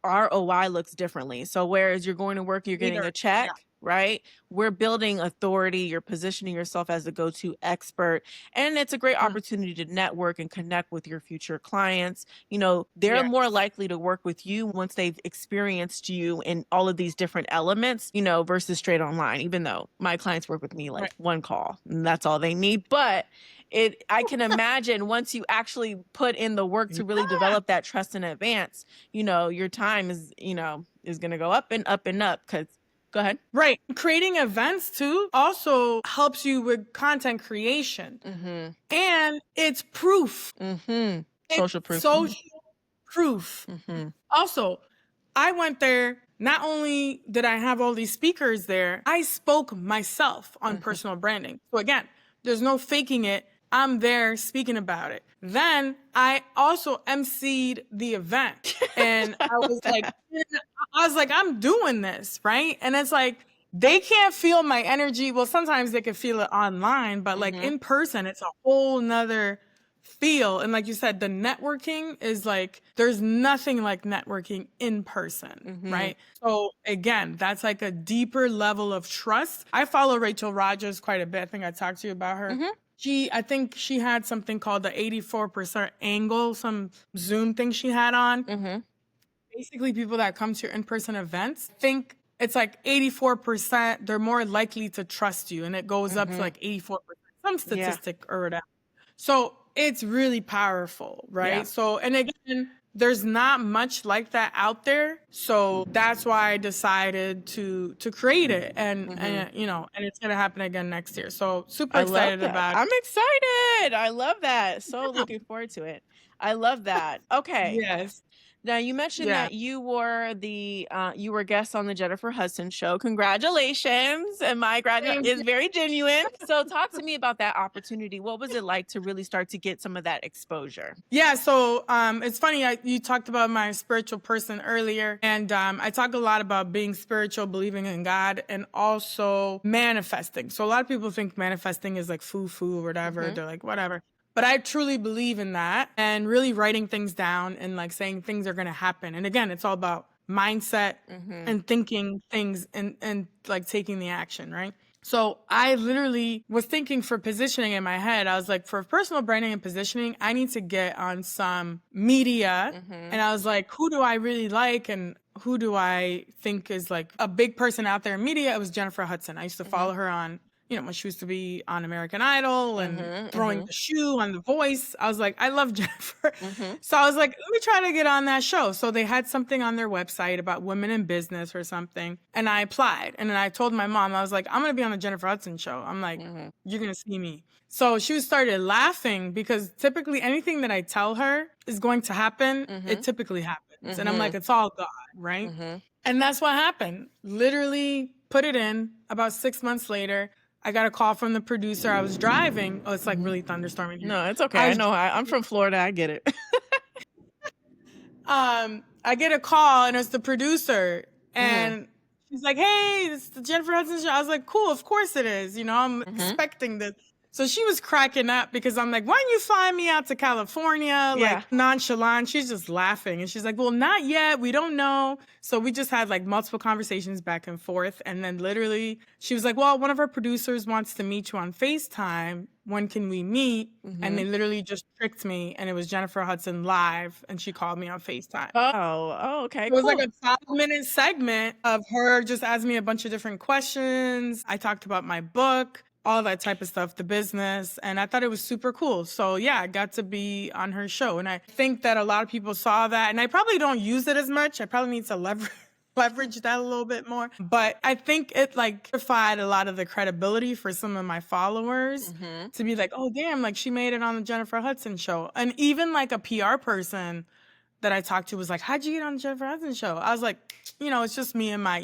ROI looks differently. So whereas you're going to work, you're getting leader. a Yeah, check, right? We're building authority, you're positioning yourself as the go-to expert, and it's a great mm, opportunity to network and connect with your future clients. They're yeah, more likely to work with you once they've experienced you in all of these different elements, versus straight online, even though my clients work with me like right. one call and that's all they need. But I can imagine once you actually put in the work to really develop that trust in advance, your time is going to go up and up and up. Cause go ahead. Right. Creating events too also helps you with content creation. Mm-hmm. And it's proof. Mm-hmm. It's Social proof. Mm-hmm. social proof. Mm-hmm. Also, I went there. Not only did I have all these speakers there, I spoke myself on Mm-hmm. personal branding. So again, there's no faking it. I'm there speaking about it. Then I also emceed the event. And I was like, I'm doing this, right? And it's like, they can't feel my energy. Well, sometimes they can feel it online, but like Mm-hmm. in person, it's a whole nother feel. And like you said, the networking is like, there's nothing like networking in person, Mm-hmm. right? So again, that's like a deeper level of trust. I follow Rachel Rogers quite a bit. I think I talked to you about her. Mm-hmm. I think she had something called the 84% angle, some Zoom thing she had on. Mm-hmm. Basically, people that come to your in-person events think it's like 84%, they're more likely to trust you. And it goes up to Mm-hmm. like 84%, some Yeah. statistic or whatever. So it's really powerful, Yeah. right? So, and again, there's not much like that out there. So that's why I decided to create it. Mm-hmm. And it's gonna happen again next year. So super I love excited that. about I'm excited. I love that. So it. looking forward to it. I love that. Okay. Yes. Now you mentioned Yeah. that you were a guest on the Jennifer Hudson show. Congratulations. And my Thank is you. very genuine. So talk to me about that opportunity. What was it like to really start to get some of that exposure? Yeah, so it's funny. You talked about my spiritual person earlier, and I talk a lot about being spiritual, believing in God, and also manifesting. So a lot of people think manifesting is like foo-foo or whatever. Mhm. They're like, whatever. But I truly believe in that and really writing things down and like saying things are going to happen. And again, it's all about mindset Mhm. and thinking things and like taking the action, right? So I literally was thinking for positioning in my head. I was like, for personal branding and positioning, I need to get on some media. Mhm. And I was like, who do I really like? And who do I think is like a big person out there in media? It was Jennifer Hudson. I used to Mhm. follow her on, when she used to be on American Idol and Mhm. throwing Mhm. the shoe on The Voice. I was like, I love Jennifer. Mhm. So I was like, let me try to get on that show. So they had something on their website about women in business or something. And I applied. And then I told my mom, I was like, I'm going to be on the Jennifer Hudson show. I'm like, Mhm. you're going to see me. So she started laughing because typically anything that I tell her is going to happen, it Mhm. typically happens. And I'm like, Mhm. it's all God, right? Mhm. And that's what happened. Literally put it in. About 6 months later, I got a call from the producer. I was driving. Oh, it's like Mhm. really thunderstorming here. No, it's okay. I I was know. I'm from Florida. I get it. I get a call and it's the producer Mhm. and she's like, "Hey, it's the Jennifer Hudson show." I was like, "Cool, of course it is." I'm Mhm. expecting this. So she was cracking up because I'm like, "Why don't you fly me out to California?" Yeah. Like nonchalant. She's just laughing and she's like, "Well, not yet. We don't know." So we just had like multiple conversations back and forth. And then literally she was like, "Well, one of our producers wants to meet you on FaceTime. When can we meet?" And they Mhm. literally just tricked me and it was Jennifer Hudson live and she called me on FaceTime. Oh, okay, It was like cool. a 5-minute segment of her just asking me a bunch of different questions. I talked about my book. all that type of stuff, the business. And I thought it was super cool. So yeah, I got to be on her show. And I think that a lot of people saw that. And I probably don't use it as much. I probably need to leverage that a little bit more. But I think it like provided a lot of the credibility for some of my followers to be like, oh damn, like she made it on the Jennifer Hudson show. And even like a PR person that I talked to was like, how'd you get on the Jennifer Hudson show? I was like, it's just me and my,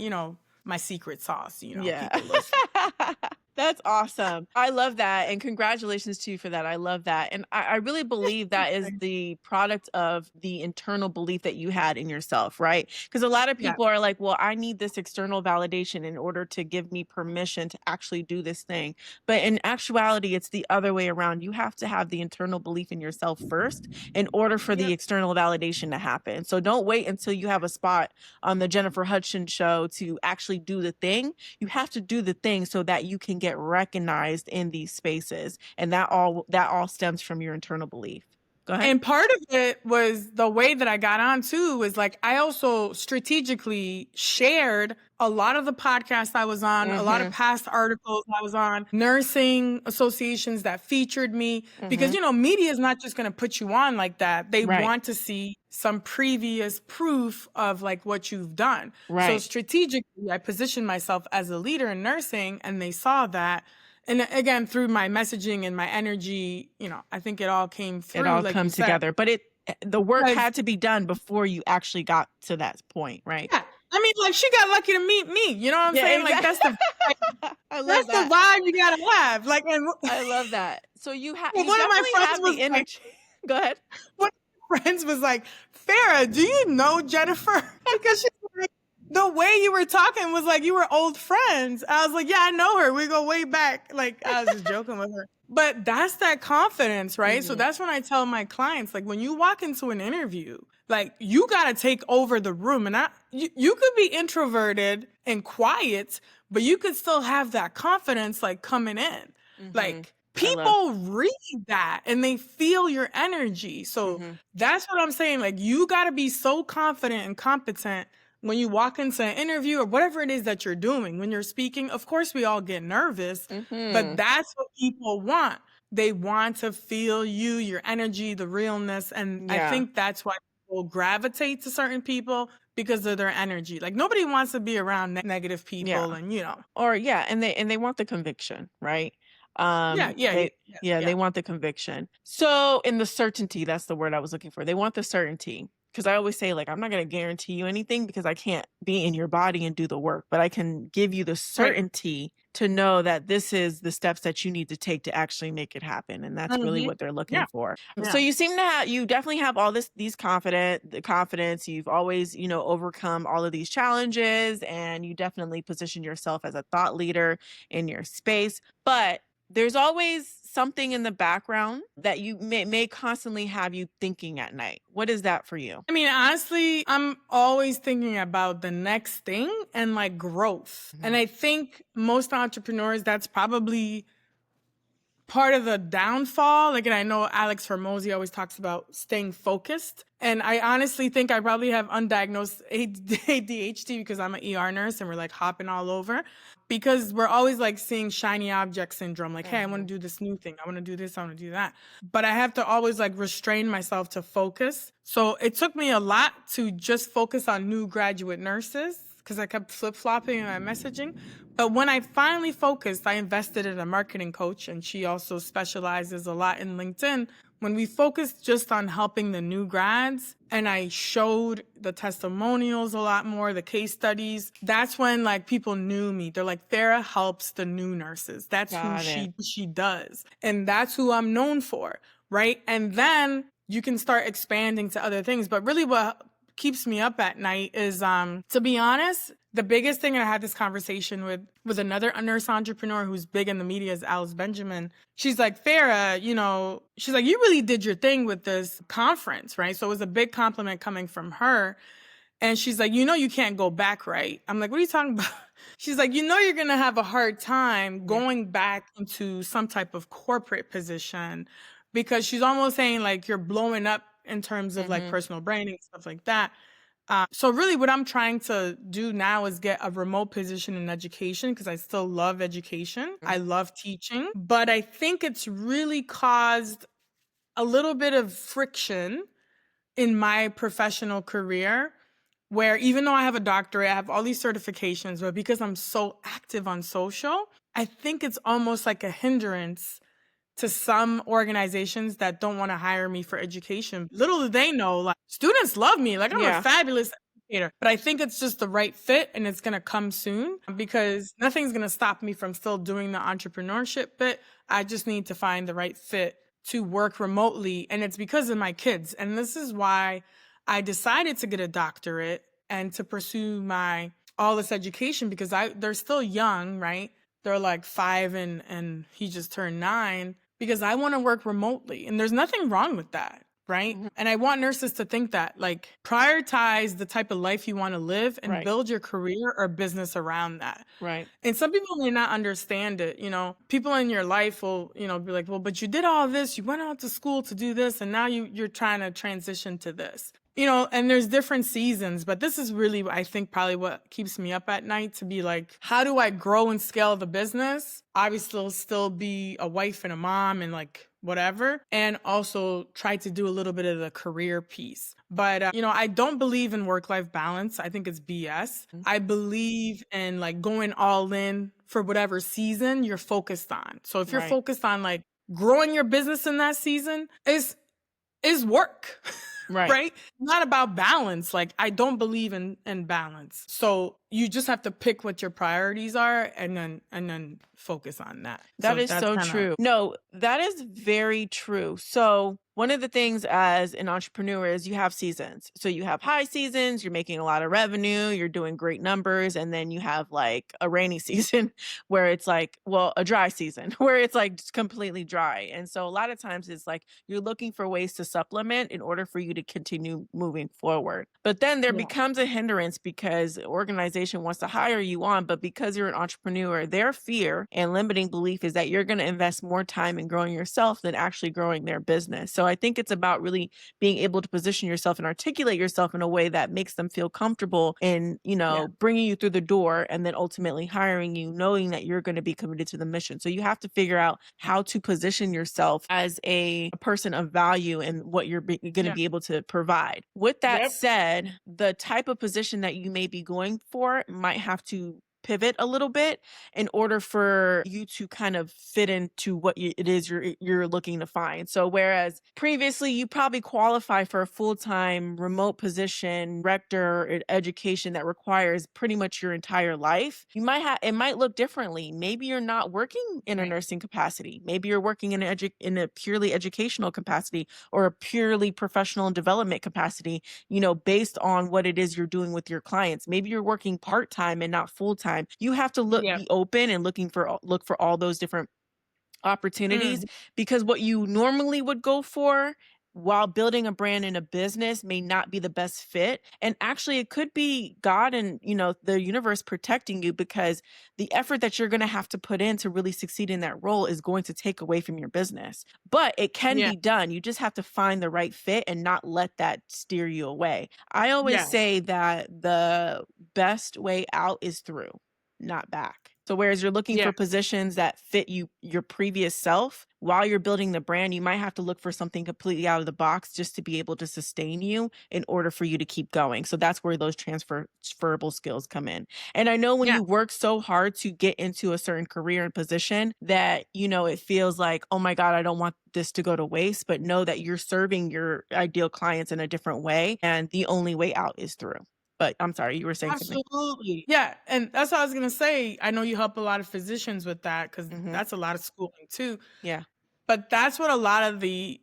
my secret sauce, Yeah. people listen. That's awesome. I love that, and congratulations to you for that. I love that, and I really believe that is the product of the internal belief that you had in yourself, right? Because a lot of Yeah. people are like, "Well, I need this external validation in order to give me permission to actually do this thing." But in actuality, it's the other way around. You have to have the internal belief in yourself first in order for the Yep. external validation to happen. So don't wait until you have a spot on the Jennifer Hudson show to actually do the thing. You have to do the thing so that you can get recognized in these spaces, and that all stems from your internal belief. Go ahead. And part of it was the way that I got on too was like I also strategically shared a lot of the podcasts I was on, a lot of Mhm. past articles I was on, nursing associations that featured me because Mhm. media is not just going to put you on like that. They Right. want to see some previous proof of like what you've done. So Right. strategically I positioned myself as a leader in nursing and they saw that. And again, through my messaging and my energy, I think it all came It through, all like you comes said. together, but the work Because, had to be done before you actually got to that point, right? yeah, I mean, like she got lucky to meet me. You know what I'm Yeah, saying? Like exactly. like, I love that's the that. vibe you gotta have. Like, and I love that. So well, you one of my definitely friends have was the like, energy. Go ahead. one of my friends was like, Farah, do you know Jennifer? Because she's like, the way you were talking was like you were old friends. I was like, yeah, I know her. We go way back. Like I was just joking with her. But that's that confidence, right? So Mhm. that's when I tell my clients, like when you walk into an interview, like you gotta take over the room. And you could be introverted and quiet, but you could still have that confidence like coming in. Mhm. Like I love. people read that and they feel your energy. So Mhm. that's what I'm saying. Like you gotta be so confident and competent when you walk into an interview or whatever it is that you're doing, when you're speaking. Of course, we all get nervous, but Mhm. that's what people want. They want to feel you, your energy, the realness. And I Yeah. think that's why people gravitate to certain people because of their energy. Like nobody wants to be around negative people Yeah. and, Or yeah, and they want the conviction, right? yeah, yeah, yeah, They yes, yeah, yeah. they want the conviction. So, in the certainty, that's the word I was looking for. They want the certainty. Because I always say, like, I'm not gonna guarantee you anything because I can't be in your body and do the work, but I can give you the Right. certainty to know that this is the steps that you need to take to actually make it happen. And that's really Hmm. what they're looking Yeah. for. So Yeah. you definitely have all these the confidence. You've always, overcome all of these challenges, and you definitely position yourself as a thought leader in your space. But there's always something in the background that you may constantly have you thinking at night. What is that for you? I mean, honestly, I'm always thinking about the next thing and like growth. And Mhm. I think most entrepreneurs, that's probably part of the downfall. Like, and I know Alex Hormozy always talks about staying focused. And I honestly think I probably have undiagnosed ADHD because I'm an ER nurse and we're like hopping all over because we're always like seeing shiny object syndrome. Like, hey, I want Mhm. to do this new thing. I want to do this. I want to do that. But I have to always like restrain myself to focus. So it took me a lot to just focus on new graduate nurses because I kept flip flopping in my messaging. But when I finally focused, I invested in a marketing coach, and she also specializes a lot in LinkedIn. When we focused just on helping the new grads, and I showed the testimonials a lot more, the case studies, that's when like people knew me. They're like, Farah helps the new nurses. That's who Got it. she does, and that's who I'm known for, right? And then you can start expanding to other things. But really, what keeps me up at night is to be honest, the biggest thing, and I had this conversation with another nurse entrepreneur who's big in the media, is Alice Benjamin. She's like, Farah, she's like, you really did your thing with this conference, right? So it was a big compliment coming from her. And she's like, you can't go back, right? I'm like, what are you talking about? She's like, you're going to have a hard time Mhm. going back into some type of corporate position because she's almost saying like you're blowing up in terms of like Mhm. personal branding, stuff like that. So really what I'm trying to do now is get a remote position in education because I still love education. I Mhm. love teaching, but I think it's really caused a little bit of friction in my professional career where even though I have a doctorate, I have all these certifications, but because I'm so active on social, I think it's almost like a hindrance to some organizations that don't want to hire me for education. Little do they know, like students love me. Like I'm a Yeah. fabulous educator. But I think it's just the right fit and it's gonna come soon because nothing's gonna stop me from still doing the entrepreneurship bit. I just need to find the right fit to work remotely. And it's because of my kids. And this is why I decided to get a doctorate and to pursue my all this education because they're still young, right? They're like 5 and he just turned 9 because I want to work remotely. And there's nothing wrong with that, right? Mhm. And I want nurses to think that, like, prioritize the type of life you want to live and Right. build your career or business around that. Right. And some people may not understand it. People in your life will, be like, well, but you did all this, you went out to school to do this, and now you're trying to transition to this. And there's different seasons, but this is really, I think, probably what keeps me up at night to be like, how do I grow and scale the business? Obviously, still be a wife and a mom and like whatever, and also try to do a little bit of the career piece. But, I don't believe in work life balance. I think it's BS. Mhm. I believe in like going all in for whatever season you're focused on. So if you're Right. focused on like growing your business in that season, is work. Right. Right? Not about balance. Like I don't believe in balance. So you just have to pick what your priorities are and then focus on that. That So is that's so kind of true. No, that is very true. So, one of the things as an entrepreneur is you have seasons. So, you have high seasons, you're making a lot of revenue, you're doing great numbers, and then you have like a rainy season where it's like, well, a dry season where it's like just completely dry. And so, a lot of times it's like you're looking for ways to supplement in order for you to continue moving forward. But then there yeah. becomes a hindrance because the organization wants to hire you on, but because you're an entrepreneur, their fear and limiting belief is that you're going to invest more time in growing yourself than actually growing their business. So I think it's about really being able to position yourself and articulate yourself in a way that makes them feel comfortable in, Yeah. bringing you through the door and then ultimately hiring you, knowing that you're going to be committed to the mission. So you have to figure out how to position yourself as a person of value and what you're going to Yeah. be able to provide. With that Yep. said, the type of position that you may be going for might have to pivot a little bit in order for you to kind of fit into what it is you're looking to find. So whereas previously you probably qualify for a full-time remote position, rector education that requires pretty much your entire life, you might have it might look differently. Maybe you're not working in a Right. nursing capacity. Maybe you're working in a purely educational capacity or a purely professional and development capacity, based on what it is you're doing with your clients. Maybe you're working part-time and not full-time. You have to Yeah. be open and look for all those different opportunities Mhm. because what you normally would go for while building a brand and a business may not be the best fit. And actually it could be God and, the universe protecting you because the effort that you're going to have to put in to really succeed in that role is going to take away from your business. But it can Yeah. be done. You just have to find the right fit and not let that steer you away. I always Yes. say that the best way out is through, not back. So whereas you're looking Yeah. for positions that fit your previous self, while you're building the brand, you might have to look for something completely out of the box just to be able to sustain you in order for you to keep going. So that's where those transferable skills come in. And I know when Yeah. you work so hard to get into a certain career and position that, it feels like, oh my God, I don't want this to go to waste, but know that you're serving your ideal clients in a different way. And the only way out is through. But I'm sorry, you were saying something. Absolutely. Yeah, and that's what I was gonna say. I know you help a lot of physicians with that because Hmm. that's a lot of schooling too. Yeah. But that's what a lot of the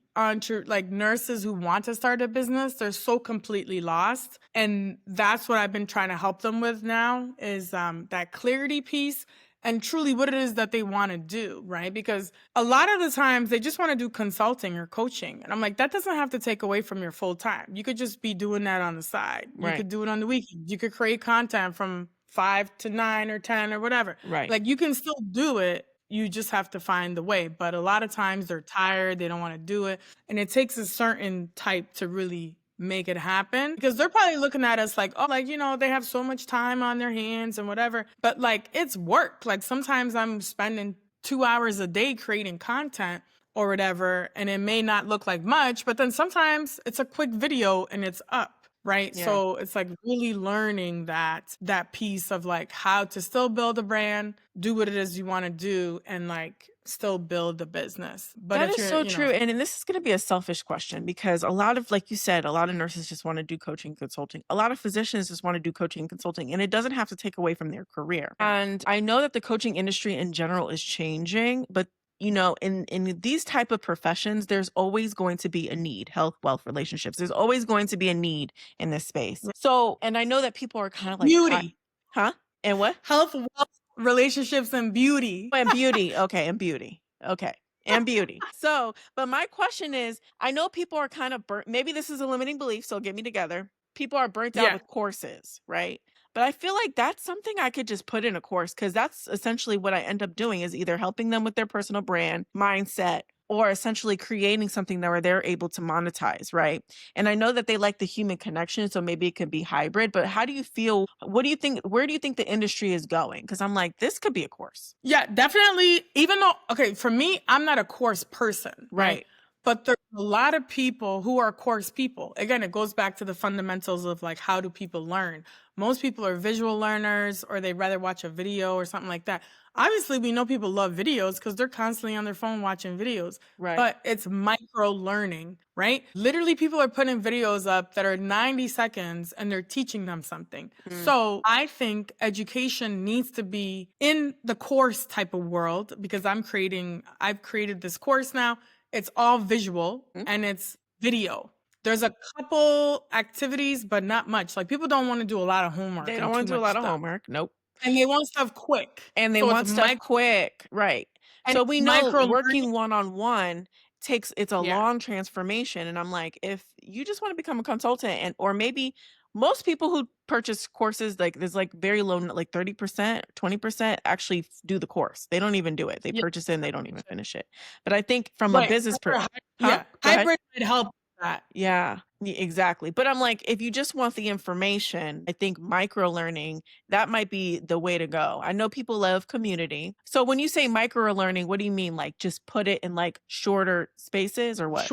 like nurses who want to start a business, they're so completely lost. And that's what I've been trying to help them with now is that clarity piece and truly what it is that they want to do, right? Because a lot of the times they just want to do consulting or coaching. And I'm like, that doesn't have to take away from your full time. You could just be doing that on the side. You Right. could do it on the weekend. You could create content from 5 to 9 or 10 or whatever. Right. Like you can still do it. You just have to find the way. But a lot of times they're tired, they don't want to do it. And it takes a certain type to really make it happen, because they're probably looking at us like, oh, like, they have so much time on their hands and whatever. But like, it's work. Like sometimes I'm spending 2 hours a day creating content or whatever, and it may not look like much, but then sometimes it's a quick video and it's up. Right. Yeah. So it's like really learning that piece of like how to still build a brand, do what it is you want to do, and like still build the business. But That if is you're, so true. And this is going to be a selfish question because a lot of, like you said, a lot of nurses just want to do coaching consulting. A lot of physicians just want to do coaching and consulting, and it doesn't have to take away from their career. And I know that the coaching industry in general is changing, but in these type of professions, there's always going to be a need, health, wealth, relationships. There's always going to be a need in this space. So, and I know that people are kind of like, beauty, huh? And what? health, wealth, relationships, and beauty. And beauty. Okay. And beauty. Okay. And beauty. So, but my question is, I know people are kind of burnt. Maybe this is a limiting belief. So get me together. People are burnt out Yeah. with courses, right? But I feel like that's something I could just put in a course because that's essentially what I end up doing is either helping them with their personal brand mindset or essentially creating something that where they're able to monetize, right? And I know that they like the human connection, so maybe it could be hybrid, but how do you feel? What do you think? Where do you think the industry is going? Because I'm like, this could be a course. Yeah, definitely. Even though, okay, for me, I'm not a course person, right? But there's a lot of people who are course people. Again, it goes back to the fundamentals of like, how do people learn? Most people are visual learners or they'd rather watch a video or something like that. Obviously, we know people love videos because they're constantly on their phone watching videos, Right. but it's micro learning, right? Literally, people are putting videos up that are 90 seconds and they're teaching them something. So I think education needs to be in the course type of world because I've created this course now. It's all visual and it's video. There's a couple activities, but not much. Like people don't want to do a lot of homework. They and don't want too to do a much lot of stuff. homework. Nope. And they want stuff quick. And they So want it's stuff quick. Right. and So it's we know micro learning. working one-on-one it's a Yeah. long transformation. And I'm like, if you just want to become a consultant or maybe most people who purchase courses, like there's like very low, like 30%, 20% actually do the course. They don't even do it. They Yeah. purchase it and they don't even finish it. But I think from a Right. business Huh? Go ahead. Hybrid would help that. Yeah, exactly. But I'm like, if you just want the information, I think micro learning, that might be the way to go. I know people love community. So when you say micro learning, what do you mean? Like just put it in like shorter spaces or what?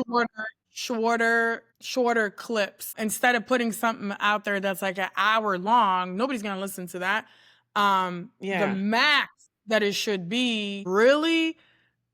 Shorter clips. Instead of putting something out there that's like an hour long, nobody's gonna listen to that. The max that it should be really,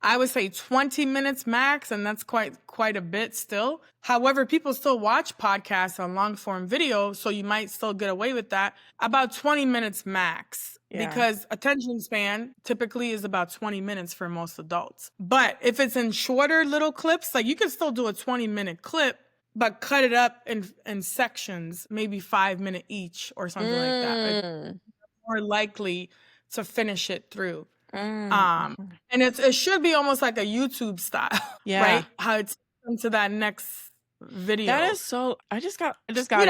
I would say 20 minutes max, and that's quite a bit still. However, people still watch podcasts on long form video, so you might still get away with that. About 20 minutes max. Yeah. Because attention span typically is about 20 minutes for most adults. But if it's in shorter little clips, like you can still do a 20-minute clip, but cut it up in sections, maybe 5 minutes each or something like that. It's more likely to finish it through. And it should be almost like a YouTube style, right? How it's into that next video. That is so. I just got it. It's my I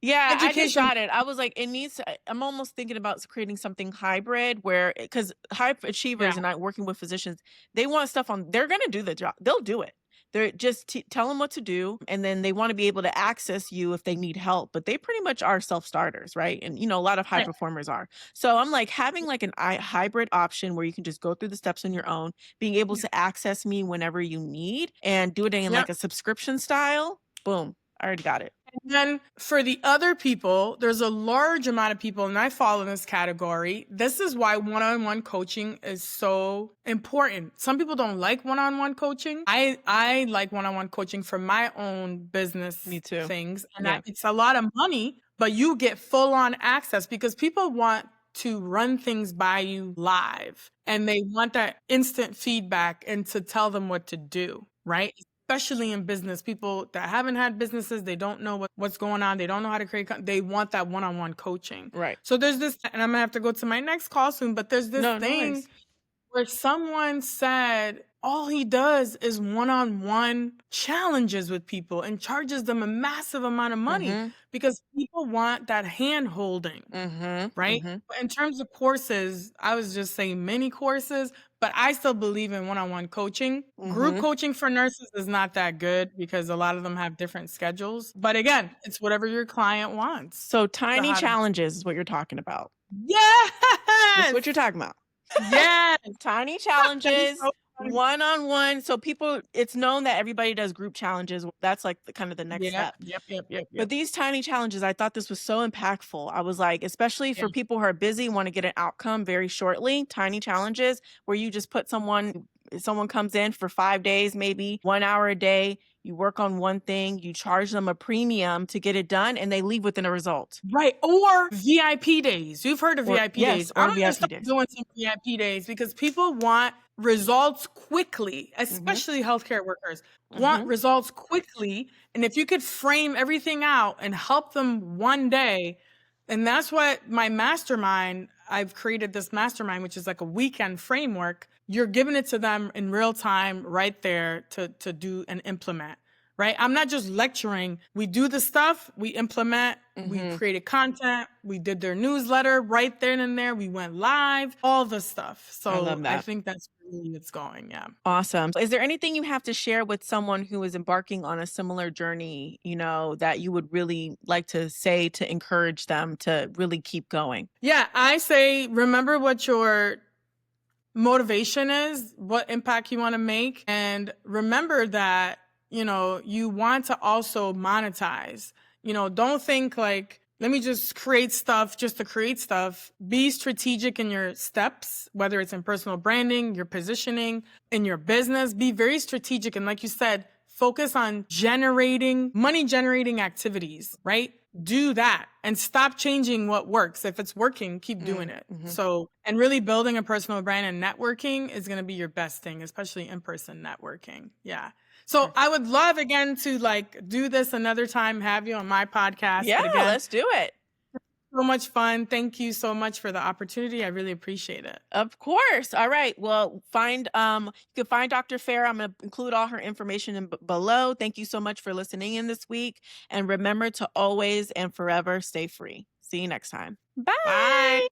just education. got it. I was like, it needs to. I'm almost thinking about creating something hybrid where, because high achievers and I working with physicians, they want stuff on. They're gonna do the job. They'll do it. They're just tell them what to do, and then they want to be able to access you if they need help. But they pretty much are self-starters, right? And a lot of high performers are. So I'm like having like an hybrid option where you can just go through the steps on your own, being able to access me whenever you need, and do it in like a subscription style. Boom, I already got it. And then for the other people, there's a large amount of people, and I fall in this category. This is why one-on-one coaching is so important. Some people don't like one-on-one coaching. I like one-on-one coaching for my own business Me too. things. And it's a lot of money, but you get full-on access because people want to run things by you live. And they want that instant feedback and to tell them what to do, right? Especially in business, people that haven't had businesses, they don't know what's going on. They don't know how to create. They want that one-on-one coaching. Right. So there's this, and I'm going to have to go to my next call soon, but there's this thing where someone said all he does is one-on-one challenges with people and charges them a massive amount of money Mhm. because people want that hand holding. Mhm. Right? Mhm. But in terms of courses, I was just saying mini courses, but I still believe in one-on-one coaching. Group Mhm. coaching for nurses is not that good because a lot of them have different schedules. But again, it's whatever your client wants. So So tiny how to challenges is what you're talking about. That's what you're Yes! talking about. Yes! Tiny That is challenges, so funny. one-on-one. So people it's known that everybody does group challenges. That's like the kind of the next Yep, step. yep, yep, yep, But yep. these tiny challenges, I thought this was so impactful. I was like, especially Yeah. for people who are busy, want to get an outcome very shortly, tiny challenges where you just put someone comes in for 5 days, maybe 1 hour a day, you work on one thing, you charge them a premium to get it done and they leave within a result. Right, or VIP days. You've heard of Or VIP yes, days. I'm or gonna VIP start days. doing some VIP days because people want results quickly, Mhm. especially healthcare workers want Mhm. results quickly. And if you could frame everything out and help them one day, and that's what my mastermind, I've created this mastermind, which is like a weekend framework. You're giving it to them in real time right there to do and implement. Right? I'm not just lecturing. We do the stuff, we implement, we Mhm. created content, we did their newsletter right then and there, we went live, all the stuff. I So love I that. think that's really it's going. Yeah. Awesome. Is there anything you have to share with someone who is embarking on a similar journey, that you would really like to say to encourage them to really keep going? Yeah, I say remember what your motivation is, what impact you want to make, and remember that, you want to also monetize. Don't think like, let me just create stuff just to create stuff. Be strategic in your steps, whether it's in personal branding, your positioning, in your business. Be very strategic. And like you said, focus on money generating activities, right? Do that and stop changing what works. If it's working, keep doing Mm, it. mhm. So, and really building a personal brand and networking is going to be your best thing, especially in-person networking. Yeah. So I Perfect. would love again to like do this another time, have you on my podcast. Yeah, But again, let's do it. so much fun. Thank you so much for the opportunity. I really appreciate it. Of course. All right. Well, you can find Dr. Fair. I'm going to include all her information below. Thank you so much for listening in this week. And remember to always and forever stay free. See you next time. Bye. Bye.